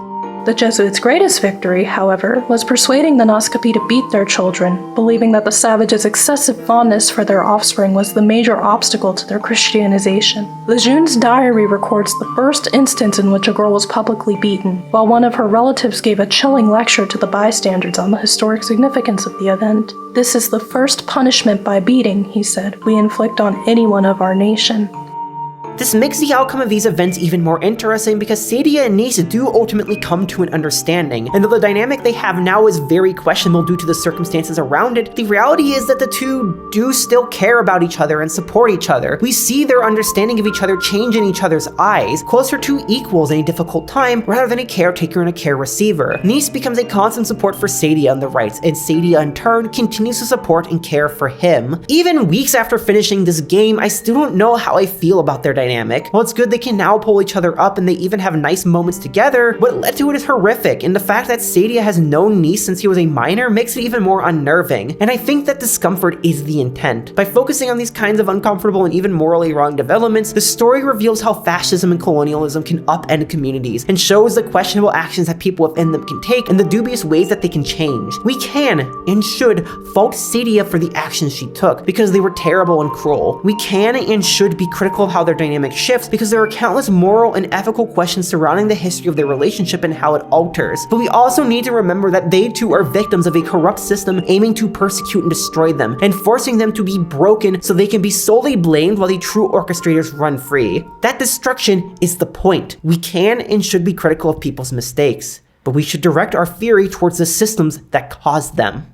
The Jesuits' greatest victory, however, was persuading the Naskapi to beat their children, believing that the savages' excessive fondness for their offspring was the major obstacle to their Christianization. Lejeune's diary records the first instance in which a girl was publicly beaten, while one of her relatives gave a chilling lecture to the bystanders on the historic significance of the event. "This is the first punishment by beating," he said, "we inflict on anyone of our nation." This makes the outcome of these events even more interesting because Sadia and Nis do ultimately come to an understanding, and though the dynamic they have now is very questionable due to the circumstances around it, the reality is that the two do still care about each other and support each other. We see their understanding of each other change in each other's eyes, closer to equals in a difficult time rather than a caretaker and a care receiver. Nis becomes a constant support for Sadia on the rights, and Sadia in turn continues to support and care for him. Even weeks after finishing this game, I still don't know how I feel about their dynamic. While it's good they can now pull each other up and they even have nice moments together, what led to it is horrific, and the fact that Sadia has known Nis since he was a minor makes it even more unnerving, and I think that discomfort is the intent. By focusing on these kinds of uncomfortable and even morally wrong developments, the story reveals how fascism and colonialism can upend communities, and shows the questionable actions that people within them can take and the dubious ways that they can change. We can, and should, fault Sadia for the actions she took, because they were terrible and cruel. We can and should be critical of how their dynamic shifts, because there are countless moral and ethical questions surrounding the history of their relationship and how it alters. But we also need to remember that they too are victims of a corrupt system aiming to persecute and destroy them, and forcing them to be broken so they can be solely blamed while the true orchestrators run free. That destruction is the point. We can and should be critical of people's mistakes, but we should direct our fury towards the systems that caused them.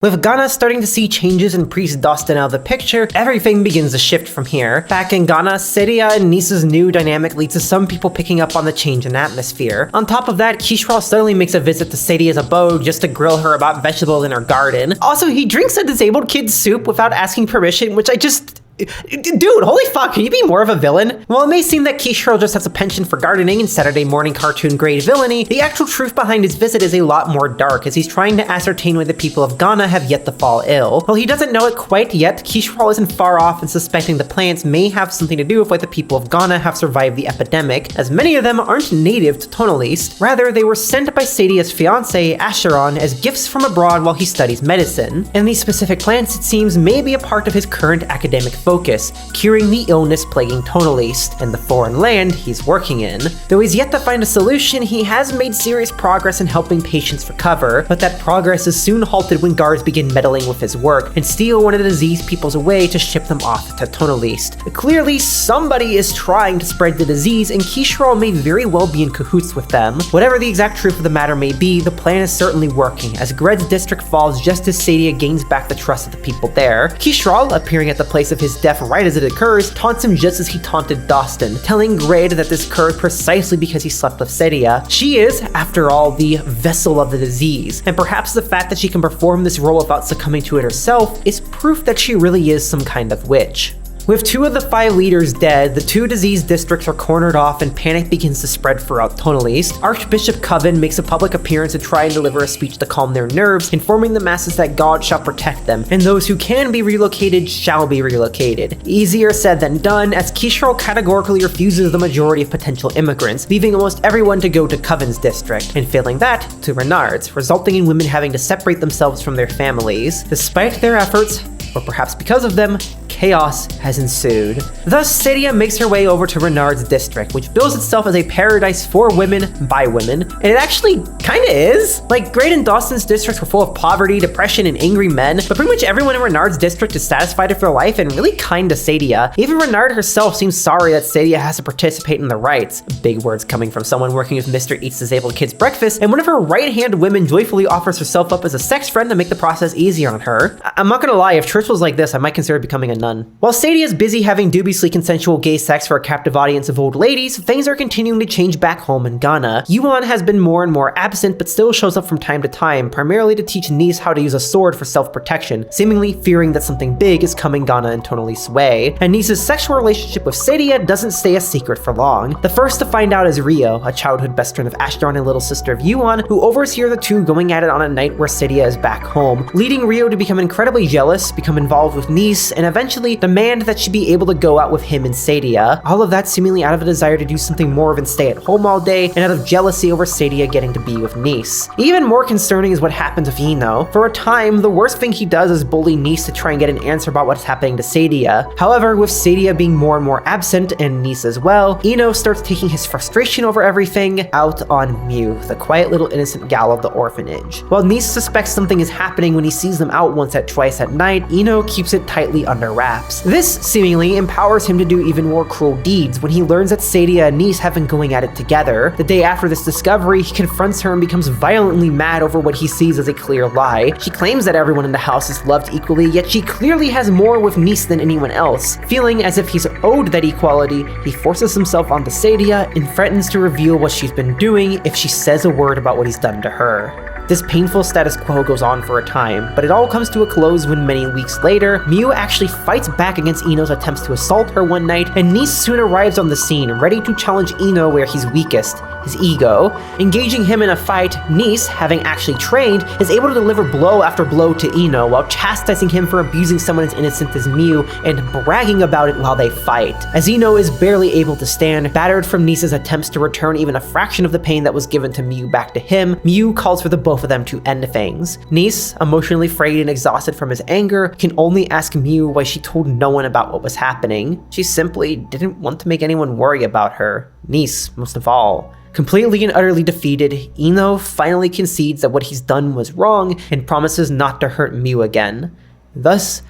With Ghana starting to see changes and Priest Dustin out of the picture, everything begins to shift from here. Back in Ghana, Sadia and Nis's new dynamic leads to some people picking up on the change in atmosphere. On top of that, Kishral suddenly makes a visit to Sadia's abode just to grill her about vegetables in her garden. Also, he drinks a disabled kid's soup without asking permission, which I just... Dude, holy fuck, can you be more of a villain? While it may seem that Kishiro just has a penchant for gardening and Saturday morning cartoon grade villainy, the actual truth behind his visit is a lot more dark, as he's trying to ascertain why the people of Ghana have yet to fall ill. While he doesn't know it quite yet, Kishiro isn't far off in suspecting the plants may have something to do with why the people of Ghana have survived the epidemic, as many of them aren't native to Tonalist. Rather, they were sent by Sadia's fiancé, Asheron, as gifts from abroad while he studies medicine. And these specific plants, it seems, may be a part of his current academic focus, curing the illness plaguing Tonalist and the foreign land he's working in. Though he's yet to find a solution, he has made serious progress in helping patients recover, but that progress is soon halted when guards begin meddling with his work and steal one of the diseased peoples away to ship them off to Tonalist. Clearly, somebody is trying to spread the disease, and Kishiro may very well be in cahoots with them. Whatever the exact truth of the matter may be, the plan is certainly working, as Gred's district falls just as Sadia gains back the trust of the people there. Kishiro, appearing at the place of his death right as it occurs, taunts him just as he taunted Dostin, telling Grade that this occurred precisely because he slept with Sedia. She is, after all, the vessel of the disease, and perhaps the fact that she can perform this role without succumbing to it herself is proof that she really is some kind of witch. With 2 of the 5 leaders dead, the 2 diseased districts are cornered off and panic begins to spread throughout Tonal East. Archbishop Coven makes a public appearance to try and deliver a speech to calm their nerves, informing the masses that God shall protect them, and those who can be relocated shall be relocated. Easier said than done, as Kishro categorically refuses the majority of potential immigrants, leaving almost everyone to go to Coven's district, and failing that, to Renard's, resulting in women having to separate themselves from their families. Despite their efforts, or perhaps because of them, chaos has ensued. Thus, Sedia makes her way over to Renard's district, which bills itself as a paradise for women by women, and it actually kinda is. Like, Grade and Dawson's districts were full of poverty, depression, and angry men, but pretty much everyone in Renard's district is satisfied with their life and really kind to Sedia. Even Renard herself seems sorry that Sedia has to participate in the rites. Big words coming from someone working with Mr. Eats Disabled Kids Breakfast, and one of her right-hand women joyfully offers herself up as a sex friend to make the process easier on her. I'm not gonna lie, if church was like this, I might consider becoming a nun. While Sedia is busy having dubiously consensual gay sex for a captive audience of old ladies, things are continuing to change back home in Ghana. Yuan has been more and more absent, but still shows up from time to time, primarily to teach Nice how to use a sword for self-protection, seemingly fearing that something big is coming Ghana and Tonal East's way. And Nice's sexual relationship with Sedia doesn't stay a secret for long. The first to find out is Rio, a childhood best friend of Ashtarn and little sister of Yuan, who oversees the 2 going at it on a night where Sedia is back home, leading Rio to become incredibly jealous, become involved with Nice, and eventually demand that she be able to go out with him and Sedia. All of that seemingly out of a desire to do something more than stay at home all day, and out of jealousy over Sedia getting to be with Nice. Even more concerning is what happens with Ino. For a time, the worst thing he does is bully Nice to try and get an answer about what's happening to Sedia. However, with Sedia being more and more absent, and Nice as well, Ino starts taking his frustration over everything out on Mew, the quiet little innocent gal of the orphanage. While Nice suspects something is happening when he sees them out once at twice at night, Ino keeps it tightly under wraps. This seemingly empowers him to do even more cruel deeds when he learns that Sedia and Nice have been going at it together. The day after this discovery, he confronts her and becomes violently mad over what he sees as a clear lie. She claims that everyone in the house is loved equally, yet she clearly has more with Nice than anyone else. Feeling as if he's owed that equality, he forces himself onto Sedia and threatens to reveal what she's been doing if she says a word about what he's done to her. This painful status quo goes on for a time, but it all comes to a close when many weeks later, Mew actually fights back against Ino's attempts to assault her one night, and Nice soon arrives on the scene, ready to challenge Ino where he's weakest, his ego. Engaging him in a fight, Nice, having actually trained, is able to deliver blow after blow to Ino while chastising him for abusing someone as innocent as Mew and bragging about it while they fight. As Ino is barely able to stand, battered from Nice's attempts to return even a fraction of the pain that was given to Mew back to him, Mew calls for the both of them to end things. Nice, emotionally frayed and exhausted from his anger, can only ask Mew why she told no one about what was happening. She simply didn't want to make anyone worry about her. Nice, most of all. Completely and utterly defeated, Ino finally concedes that what he's done was wrong and promises not to hurt Mew again. Thus,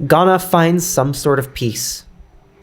Ghana finds some sort of peace.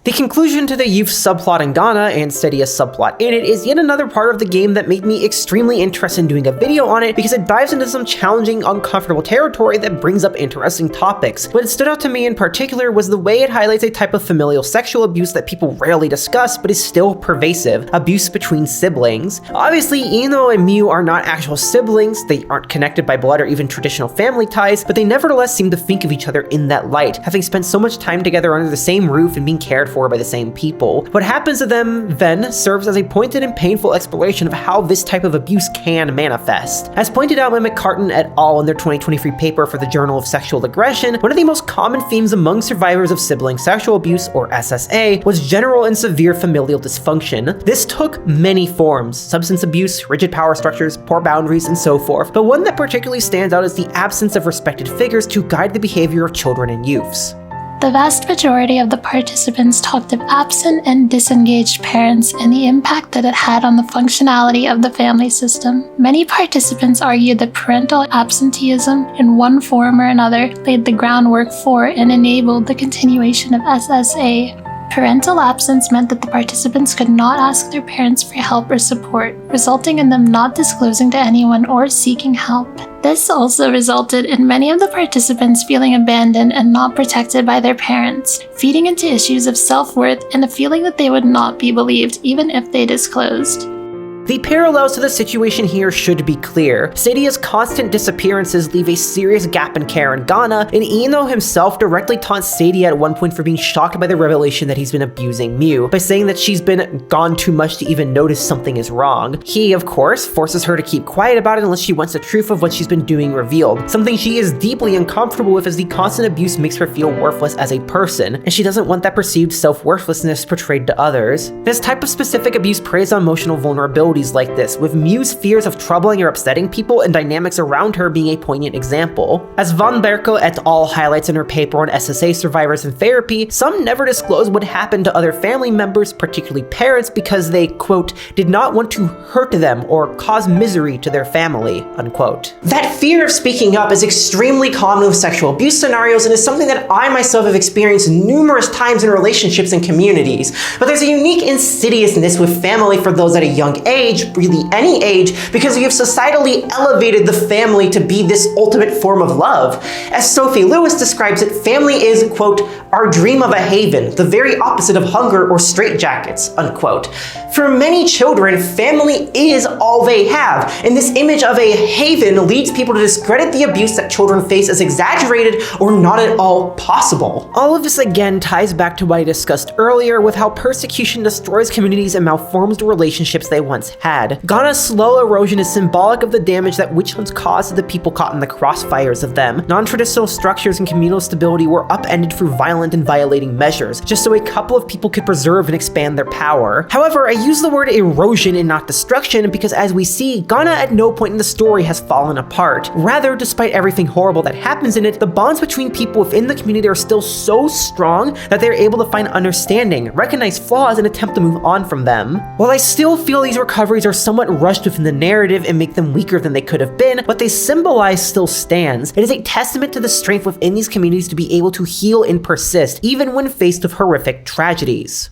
The conclusion to the youth subplot in Ghana and Sedia's subplot in it is yet another part of the game that made me extremely interested in doing a video on it because it dives into some challenging, uncomfortable territory that brings up interesting topics. What stood out to me in particular was the way it highlights a type of familial sexual abuse that people rarely discuss but is still pervasive: abuse between siblings. Obviously, Ino and Mew are not actual siblings, they aren't connected by blood or even traditional family ties, but they nevertheless seem to think of each other in that light, having spent so much time together under the same roof and being cared for by the same people. What happens to them then serves as a pointed and painful exploration of how this type of abuse can manifest. As pointed out by McCartan et al. In their 2023 paper for the Journal of Sexual Aggression, one of the most common themes among survivors of sibling sexual abuse, or SSA, was general and severe familial dysfunction. This took many forms: substance abuse, rigid power structures, poor boundaries, and so forth, but one that particularly stands out is the absence of respected figures to guide the behavior of children and youths. The vast majority of the participants talked of absent and disengaged parents and the impact that it had on the functionality of the family system. Many participants argued that parental absenteeism in one form or another laid the groundwork for and enabled the continuation of SSA. Parental absence meant that the participants could not ask their parents for help or support, resulting in them not disclosing to anyone or seeking help. This also resulted in many of the participants feeling abandoned and not protected by their parents, feeding into issues of self-worth and a feeling that they would not be believed even if they disclosed. The parallels to the situation here should be clear. Sadia's constant disappearances leave a serious gap in care in Ghana, and Ino himself directly taunts Sadia at one point for being shocked by the revelation that he's been abusing Mew, by saying that she's been gone too much to even notice something is wrong. He, of course, forces her to keep quiet about it unless she wants the truth of what she's been doing revealed, something she is deeply uncomfortable with as the constant abuse makes her feel worthless as a person, and she doesn't want that perceived self-worthlessness portrayed to others. This type of specific abuse preys on emotional vulnerability like this, with Mew's fears of troubling or upsetting people and dynamics around her being a poignant example. As Van Berkel et al. Highlights in her paper on SSA survivors in therapy, some never disclose what happened to other family members, particularly parents, because they, quote, did not want to hurt them or cause misery to their family, unquote. That fear of speaking up is extremely common with sexual abuse scenarios and is something that I myself have experienced numerous times in relationships and communities. But there's a unique insidiousness with family for those at a young age, really any age, because we have societally elevated the family to be this ultimate form of love. As Sophie Lewis describes it, family is, quote, our dream of a haven, the very opposite of hunger or straitjackets, unquote. For many children, family is all they have, and this image of a haven leads people to discredit the abuse that children face as exaggerated or not at all possible. All of this again ties back to what I discussed earlier with how persecution destroys communities and malforms the relationships they once had. Ghana's slow erosion is symbolic of the damage that witch hunts caused to the people caught in the crossfires of them. Non-traditional structures and communal stability were upended through violent and violating measures, just so a couple of people could preserve and expand their power. However, I use the word erosion and not destruction because, as we see, Ghana at no point in the story has fallen apart. Rather, despite everything horrible that happens in it, the bonds between people within the community are still so strong that they're able to find understanding, recognize flaws, and attempt to move on from them. While I still feel these recoveries are somewhat rushed within the narrative and make them weaker than they could have been, what they symbolize still stands. It is a testament to the strength within these communities to be able to heal and persist, even when faced with horrific tragedies.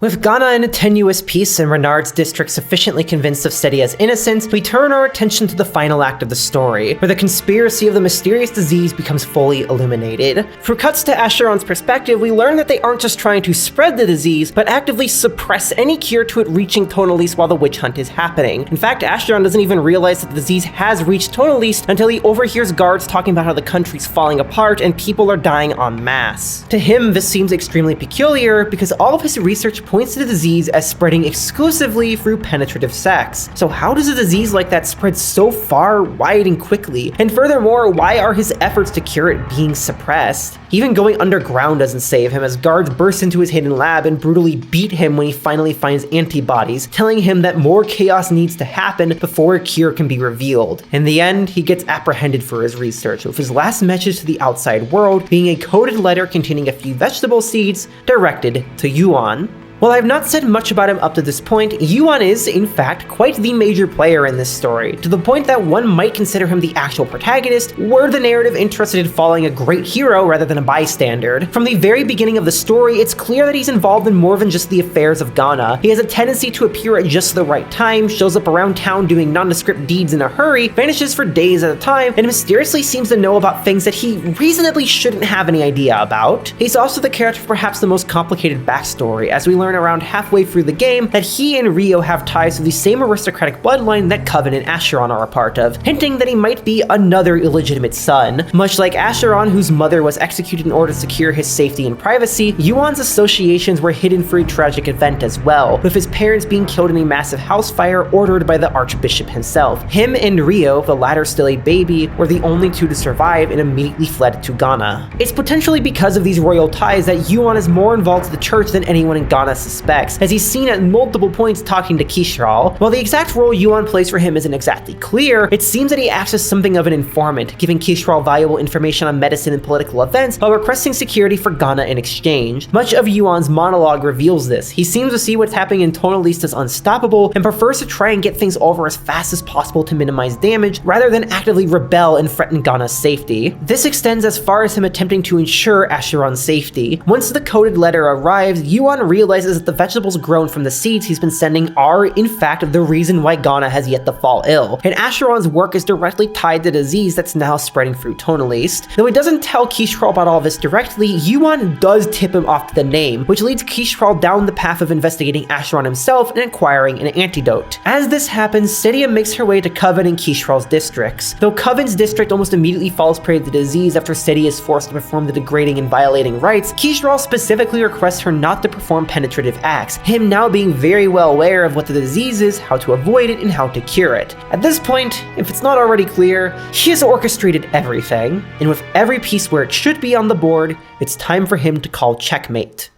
With Ghana in a tenuous peace and Renard's district sufficiently convinced of Sadia's innocence, we turn our attention to the final act of the story, where the conspiracy of the mysterious disease becomes fully illuminated. Through cuts to Acheron's perspective, we learn that they aren't just trying to spread the disease, but actively suppress any cure to it reaching Tonalise while the witch hunt is happening. In fact, Acheron doesn't even realize that the disease has reached Tonalise until he overhears guards talking about how the country's falling apart and people are dying en masse. To him, this seems extremely peculiar because all of his research points to the disease as spreading exclusively through penetrative sex. So how does a disease like that spread so far, wide, and quickly? And furthermore, why are his efforts to cure it being suppressed? Even going underground doesn't save him, as guards burst into his hidden lab and brutally beat him when he finally finds antibodies, telling him that more chaos needs to happen before a cure can be revealed. In the end, he gets apprehended for his research, with his last message to the outside world being a coded letter containing a few vegetable seeds directed to Yuan. While I've not said much about him up to this point, Yuan is, in fact, quite the major player in this story, to the point that one might consider him the actual protagonist, were the narrative interested in following a great hero rather than a bystander. From the very beginning of the story, it's clear that he's involved in more than just the affairs of Ghana. He has a tendency to appear at just the right time, shows up around town doing nondescript deeds in a hurry, vanishes for days at a time, and mysteriously seems to know about things that he reasonably shouldn't have any idea about. He's also the character with perhaps the most complicated backstory, as we learn around halfway through the game that he and Rio have ties to the same aristocratic bloodline that Coven and Acheron are a part of, hinting that he might be another illegitimate son. Much like Acheron, whose mother was executed in order to secure his safety and privacy, Yuan's associations were hidden for a tragic event as well, with his parents being killed in a massive house fire ordered by the Archbishop himself. Him and Rio, the latter still a baby, were the only two to survive and immediately fled to Ghana. It's potentially because of these royal ties that Yuan is more involved with the church than anyone in Ghana Gana suspects, as he's seen at multiple points talking to Kishral. While the exact role Yuan plays for him isn't exactly clear, it seems that he acts as something of an informant, giving Kishral valuable information on medicine and political events while requesting security for Gana in exchange. Much of Yuan's monologue reveals this. He seems to see what's happening in Tonaliste as unstoppable and prefers to try and get things over as fast as possible to minimize damage rather than actively rebel and threaten Gana's safety. This extends as far as him attempting to ensure Acheron's safety. Once the coded letter arrives, Yuan realizes that the vegetables grown from the seeds he's been sending are, in fact, the reason why Gana has yet to fall ill, and Acheron's work is directly tied to the disease that's now spreading through Tonaliste. Though he doesn't tell Kishral about all this directly, Yuan does tip him off to the name, which leads Kishral down the path of investigating Acheron himself and acquiring an antidote. As this happens, Sedia makes her way to Coven and Kishral's districts. Though Coven's district almost immediately falls prey to the disease after Sedia is forced to perform the degrading and violating rites, Kishral specifically requests her not to perform penetrative acts, him now being very well aware of what the disease is, how to avoid it, and how to cure it. At this point, if it's not already clear, he has orchestrated everything, and with every piece where it should be on the board, it's time for him to call checkmate.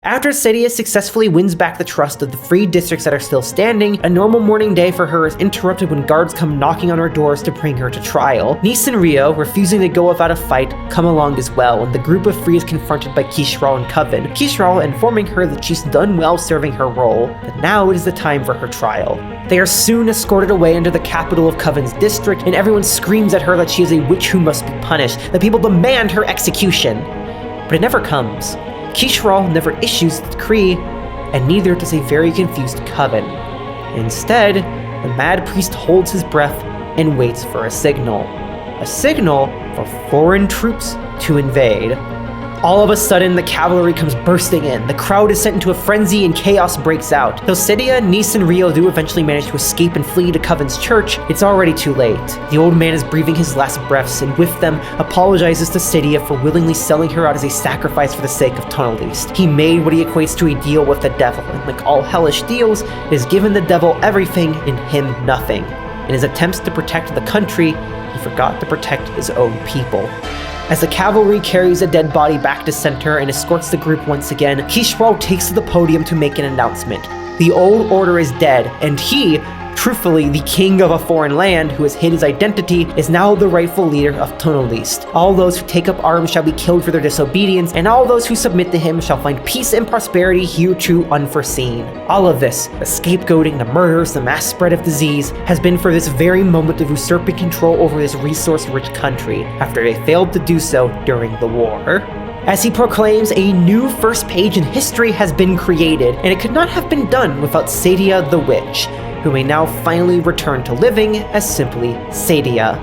After Sedia successfully wins back the trust of the free districts that are still standing, a normal morning day for her is interrupted when guards come knocking on her doors to bring her to trial. Nis and Rio, refusing to go without a fight, come along as well, and the group of free is confronted by Kishral and Coven. Kishral informing her that she's done well serving her role, but now it is the time for her trial. They are soon escorted away into the capital of Coven's district, and everyone screams at her that she is a witch who must be punished, that people demand her execution. But it never comes. Kishral never issues the decree, and neither does a very confused Coven. Instead, the mad priest holds his breath and waits for a signal. A signal for foreign troops to invade. All of a sudden, the cavalry comes bursting in. The crowd is sent into a frenzy and chaos breaks out. Though Sedia, Nis, and Rio do eventually manage to escape and flee to Coven's church, it's already too late. The old man is breathing his last breaths and with them apologizes to Sedia for willingly selling her out as a sacrifice for the sake of Tonaliste. He made what he equates to a deal with the devil, and like all hellish deals, it has given the devil everything and him nothing. In his attempts to protect the country, he forgot to protect his own people. As the cavalry carries a dead body back to center and escorts the group once again, Kishral takes to the podium to make an announcement. The old order is dead, and he, truthfully the king of a foreign land who has hid his identity, is now the rightful leader of Tonaliste. All those who take up arms shall be killed for their disobedience, and all those who submit to him shall find peace and prosperity hereto unforeseen. All of this, the scapegoating, the murders, the mass spread of disease, has been for this very moment of usurping control over this resource-rich country, after they failed to do so during the war. As he proclaims, a new first page in history has been created, and it could not have been done without Sedia the Witch, who may now finally return to living as simply Sedia.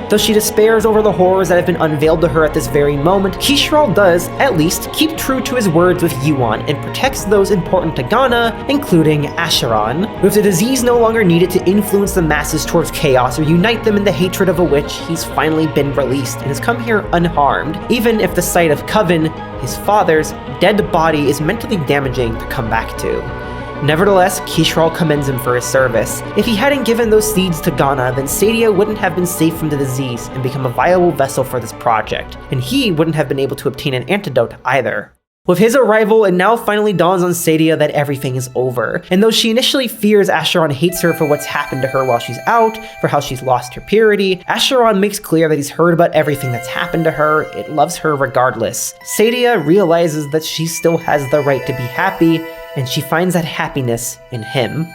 Though she despairs over the horrors that have been unveiled to her at this very moment, Kishral does, at least, keep true to his words with Yuan and protects those important to Gana, including Acheron. With the disease no longer needed to influence the masses towards chaos or unite them in the hatred of a witch, he's finally been released and has come here unharmed, even if the sight of Coven, his father's, dead body is mentally damaging to come back to. Nevertheless, Kishral commends him for his service. If he hadn't given those seeds to Gana, then Sedia wouldn't have been safe from the disease and become a viable vessel for this project, and he wouldn't have been able to obtain an antidote either. With his arrival, it now finally dawns on Sedia that everything is over, and though she initially fears Acheron hates her for what's happened to her while she's out, for how she's lost her purity, Acheron makes clear that he's heard about everything that's happened to her, it loves her regardless. Sedia realizes that she still has the right to be happy, and she finds that happiness in him.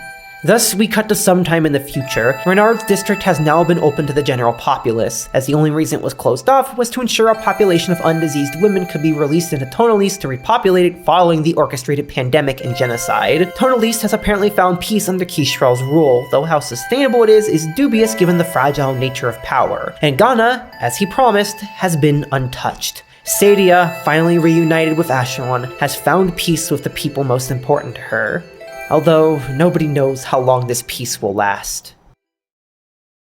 Thus, we cut to sometime in the future. Renard's district has now been open to the general populace, as the only reason it was closed off was to ensure a population of undiseased women could be released into Tonaliste to repopulate it following the orchestrated pandemic and genocide. Tonaliste has apparently found peace under Kishral's rule, though how sustainable it is dubious given the fragile nature of power. And Gana, as he promised, has been untouched. Sedia, finally reunited with Acheron, has found peace with the people most important to her, although nobody knows how long this peace will last.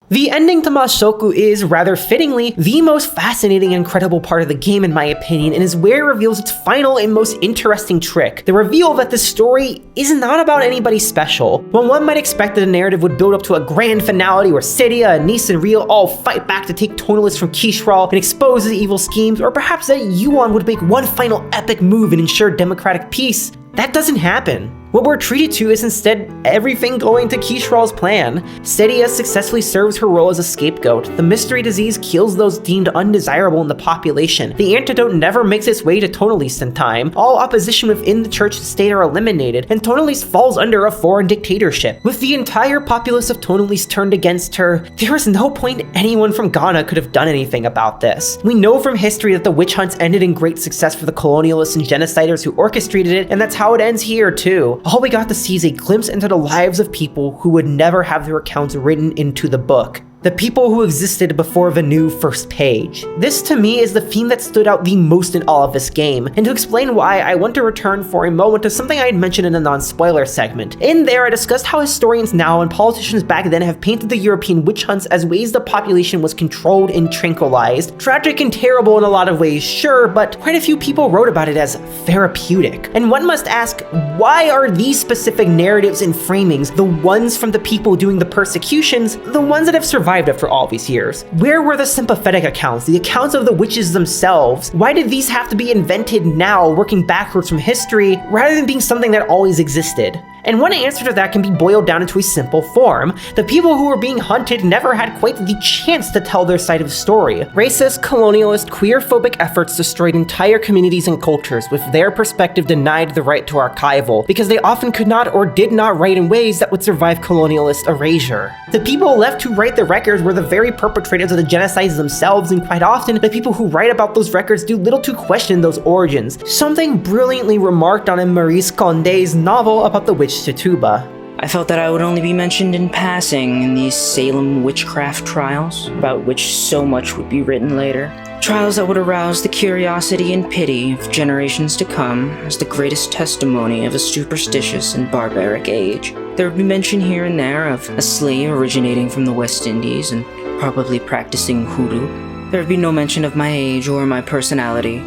The ending to Mashoku is, rather fittingly, the most fascinating and incredible part of the game in my opinion, and is where it reveals its final and most interesting trick. The reveal that this story is not about anybody special. When one might expect that the narrative would build up to a grand finale where Sedia and Nis and Rio all fight back to take Tonaliste from Kishral and expose his evil schemes, or perhaps that Yuan would make one final epic move and ensure democratic peace, That doesn't happen. What we're treated to is instead everything going to Kishral's plan. Stedia successfully serves her role as a scapegoat. The mystery disease kills those deemed undesirable in the population. The antidote never makes its way to Tonaliste in time. All opposition within the church and state are eliminated, and Tonaliste falls under a foreign dictatorship. With the entire populace of Tonaliste turned against her, there is no point anyone from Ghana could have done anything about this. We know from history that the witch hunts ended in great success for the colonialists and genociders who orchestrated it, and that's how it ends here too. All we got to see is a glimpse into the lives of people who would never have their accounts written into the book. The people who existed before the new first page. This to me is the theme that stood out the most in all of this game, and to explain why, I want to return for a moment to something I had mentioned in a non-spoiler segment. In there, I discussed how historians now and politicians back then have painted the European witch hunts as ways the population was controlled and tranquilized. Tragic and terrible in a lot of ways, sure, but quite a few people wrote about it as therapeutic. And one must ask, why are these specific narratives and framings, the ones from the people doing the persecutions, the ones that have survived after all these years? Where were the sympathetic accounts, the accounts of the witches themselves? Why did these have to be invented now, working backwards from history, rather than being something that always existed? And one answer to that can be boiled down into a simple form. The people who were being hunted never had quite the chance to tell their side of the story. Racist, colonialist, queer-phobic efforts destroyed entire communities and cultures, with their perspective denied the right to archival, because they often could not or did not write in ways that would survive colonialist erasure. The people left to write the records were the very perpetrators of the genocides themselves, and quite often, the people who write about those records do little to question those origins, something brilliantly remarked on in Maurice Condé's novel about the witch Tituba. I felt that I would only be mentioned in passing in these Salem witchcraft trials, about which so much would be written later. Trials that would arouse the curiosity and pity of generations to come as the greatest testimony of a superstitious and barbaric age. There would be mention here and there of a slave originating from the West Indies and probably practicing hoodoo. There would be no mention of my age or my personality.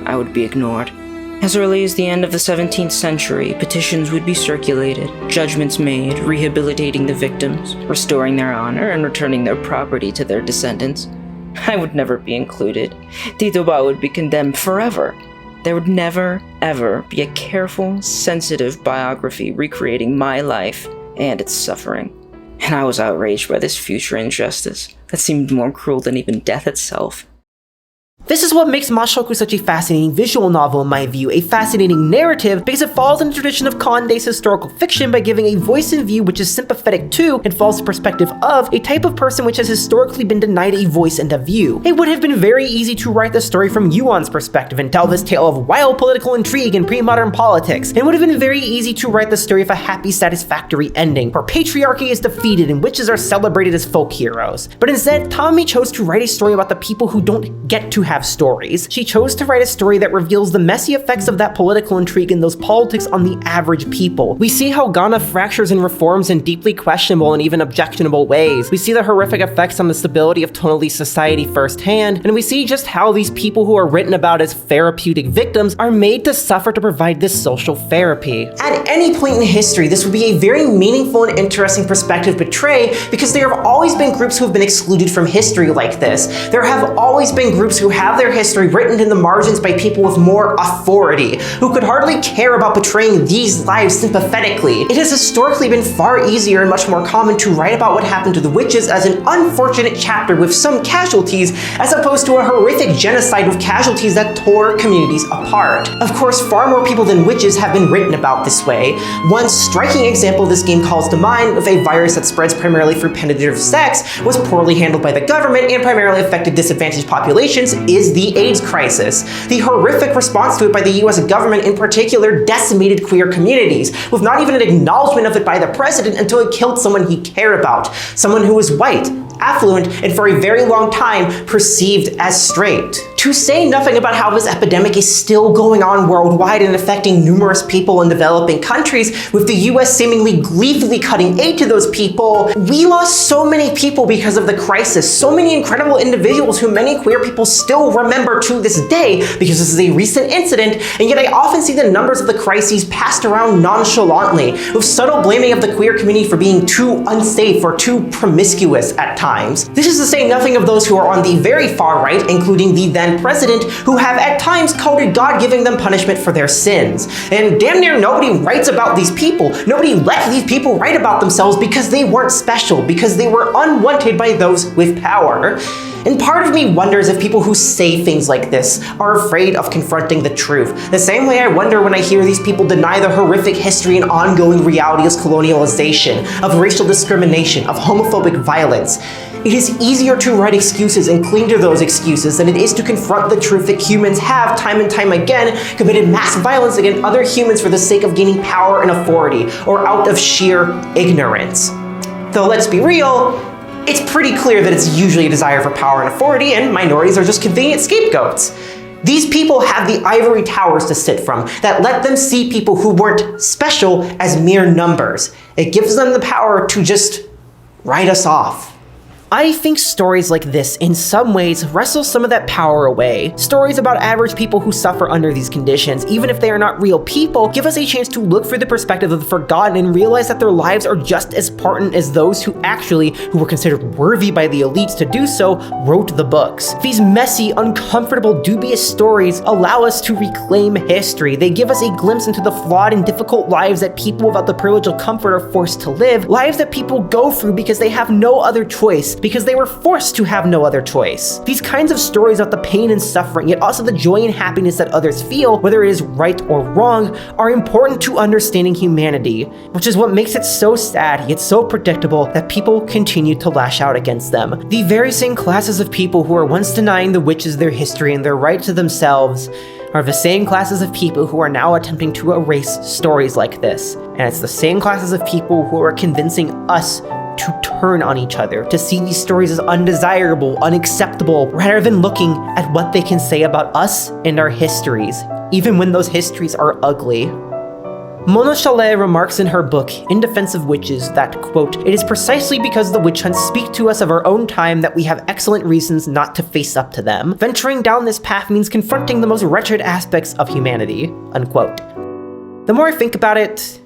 I would be ignored. As early as the end of the 17th century, petitions would be circulated, judgments made, rehabilitating the victims, restoring their honor, and returning their property to their descendants. I would never be included. Tituba would be condemned forever. There would never, ever be a careful, sensitive biography recreating my life and its suffering. And I was outraged by this future injustice that seemed more cruel than even death itself. This is what makes Mashoku such a fascinating visual novel in my view, a fascinating narrative, because it follows in the tradition of Condé's historical fiction by giving a voice and view which is sympathetic to, and follows the perspective of, a type of person which has historically been denied a voice and a view. It would have been very easy to write the story from Yuan's perspective and tell this tale of wild political intrigue and pre-modern politics. It would have been very easy to write the story of a happy, satisfactory ending, where patriarchy is defeated and witches are celebrated as folk heroes. But instead, Tommy chose to write a story about the people who don't get to have stories. She chose to write a story that reveals the messy effects of that political intrigue and those politics on the average people. We see how Ghana fractures and reforms in deeply questionable and even objectionable ways. We see the horrific effects on the stability of Tonaliste society firsthand, and we see just how these people who are written about as therapeutic victims are made to suffer to provide this social therapy. At any point in history, this would be a very meaningful and interesting perspective to portray, because there have always been groups who have been excluded from history like this. There have always been groups who have their history written in the margins by people with more authority, who could hardly care about portraying these lives sympathetically. It has historically been far easier and much more common to write about what happened to the witches as an unfortunate chapter with some casualties, as opposed to a horrific genocide with casualties that tore communities apart. Of course, far more people than witches have been written about this way. One striking example this game calls to mind, with a virus that spreads primarily through penetrative sex, was poorly handled by the government and primarily affected disadvantaged populations, is the AIDS crisis. The horrific response to it by the US government in particular decimated queer communities, with not even an acknowledgement of it by the president until it killed someone he cared about, someone who was white, affluent, and for a very long time perceived as straight. To say nothing about how this epidemic is still going on worldwide and affecting numerous people in developing countries, with the US seemingly gleefully cutting aid to those people. We lost so many people because of the crisis, so many incredible individuals who many queer people still remember to this day, because this is a recent incident, and yet I often see the numbers of the crises passed around nonchalantly, with subtle blaming of the queer community for being too unsafe or too promiscuous at times. This is to say nothing of those who are on the very far right, including the then and president who have at times quoted God giving them punishment for their sins. And damn near nobody writes about these people. Nobody let these people write about themselves because they weren't special, because they were unwanted by those with power. And part of me wonders if people who say things like this are afraid of confronting the truth. The same way I wonder when I hear these people deny the horrific history and ongoing reality of colonialization, of racial discrimination, of homophobic violence. It is easier to write excuses and cling to those excuses than it is to confront the truth that humans have time and time again committed mass violence against other humans for the sake of gaining power and authority, or out of sheer ignorance. Though let's be real, it's pretty clear that it's usually a desire for power and authority, and minorities are just convenient scapegoats. These people have the ivory towers to sit from that let them see people who weren't special as mere numbers. It gives them the power to just write us off. I think stories like this, in some ways, wrestle some of that power away. Stories about average people who suffer under these conditions, even if they are not real people, give us a chance to look through the perspective of the forgotten and realize that their lives are just as important as those who were considered worthy by the elites to do so, wrote the books. These messy, uncomfortable, dubious stories allow us to reclaim history. They give us a glimpse into the flawed and difficult lives that people without the privilege of comfort are forced to live, lives that people go through because they have no other choice, because they were forced to have no other choice. These kinds of stories about the pain and suffering, yet also the joy and happiness that others feel, whether it is right or wrong, are important to understanding humanity, which is what makes it so sad, yet so predictable, that people continue to lash out against them. The very same classes of people who are once denying the witches their history and their right to themselves are the same classes of people who are now attempting to erase stories like this. And it's the same classes of people who are convincing us to turn on each other, to see these stories as undesirable, unacceptable, rather than looking at what they can say about us and our histories, even when those histories are ugly. Mona Chalais remarks in her book, In Defense of Witches, that, quote, "It is precisely because the witch hunts speak to us of our own time that we have excellent reasons not to face up to them. Venturing down this path means confronting the most wretched aspects of humanity," unquote. The more I think about it,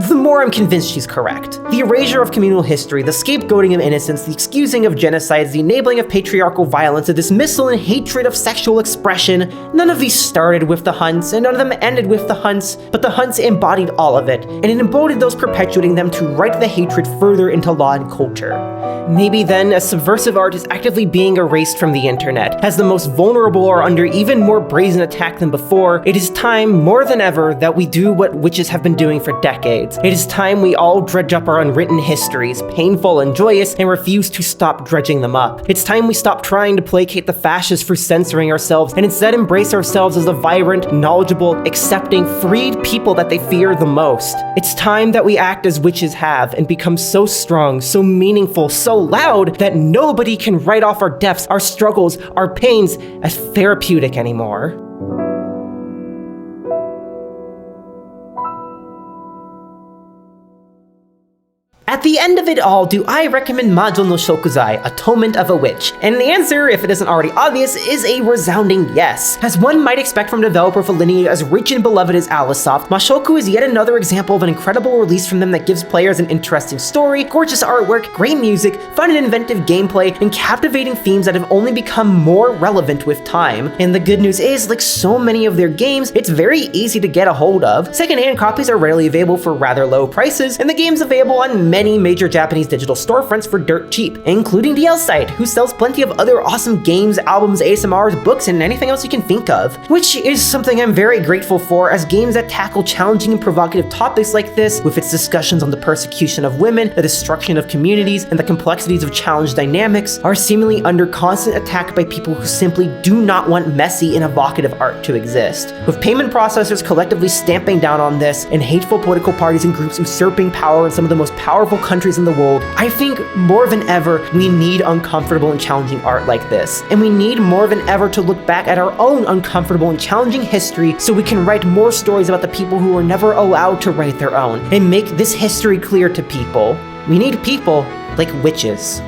the more I'm convinced she's correct. The erasure of communal history, the scapegoating of innocence, the excusing of genocides, the enabling of patriarchal violence, the dismissal and hatred of sexual expression, none of these started with the hunts, and none of them ended with the hunts, but the hunts embodied all of it, and it embodied those perpetuating them to write the hatred further into law and culture. Maybe then, as subversive art is actively being erased from the internet, as the most vulnerable are under even more brazen attack than before, it is time, more than ever, that we do what witches have been doing for decades. It is time we all dredge up our unwritten histories, painful and joyous, and refuse to stop dredging them up. It's time we stop trying to placate the fascists for censoring ourselves, and instead embrace ourselves as the vibrant, knowledgeable, accepting, freed people that they fear the most. It's time that we act as witches have, and become so strong, so meaningful, so loud, that nobody can write off our deaths, our struggles, our pains as therapeutic anymore. At the end of it all, do I recommend Majo no Shokuzai, Atonement of a Witch? And the answer, if it isn't already obvious, is a resounding yes. As one might expect from a developer with a lineage as rich and beloved as AliceSoft, Mashoku is yet another example of an incredible release from them that gives players an interesting story, gorgeous artwork, great music, fun and inventive gameplay, and captivating themes that have only become more relevant with time. And the good news is, like so many of their games, it's very easy to get a hold of. Secondhand copies are rarely available for rather low prices, and the game's available on many major Japanese digital storefronts for dirt cheap, including the L-Site, who sells plenty of other awesome games, albums, ASMRs, books, and anything else you can think of. Which is something I'm very grateful for, as games that tackle challenging and provocative topics like this, with its discussions on the persecution of women, the destruction of communities, and the complexities of challenge dynamics, are seemingly under constant attack by people who simply do not want messy and evocative art to exist. With payment processors collectively stamping down on this, and hateful political parties and groups usurping power in some of the most powerful countries in the world, I think more than ever we need uncomfortable and challenging art like this. And we need more than ever to look back at our own uncomfortable and challenging history so we can write more stories about the people who were never allowed to write their own, and make this history clear to people. We need people like witches.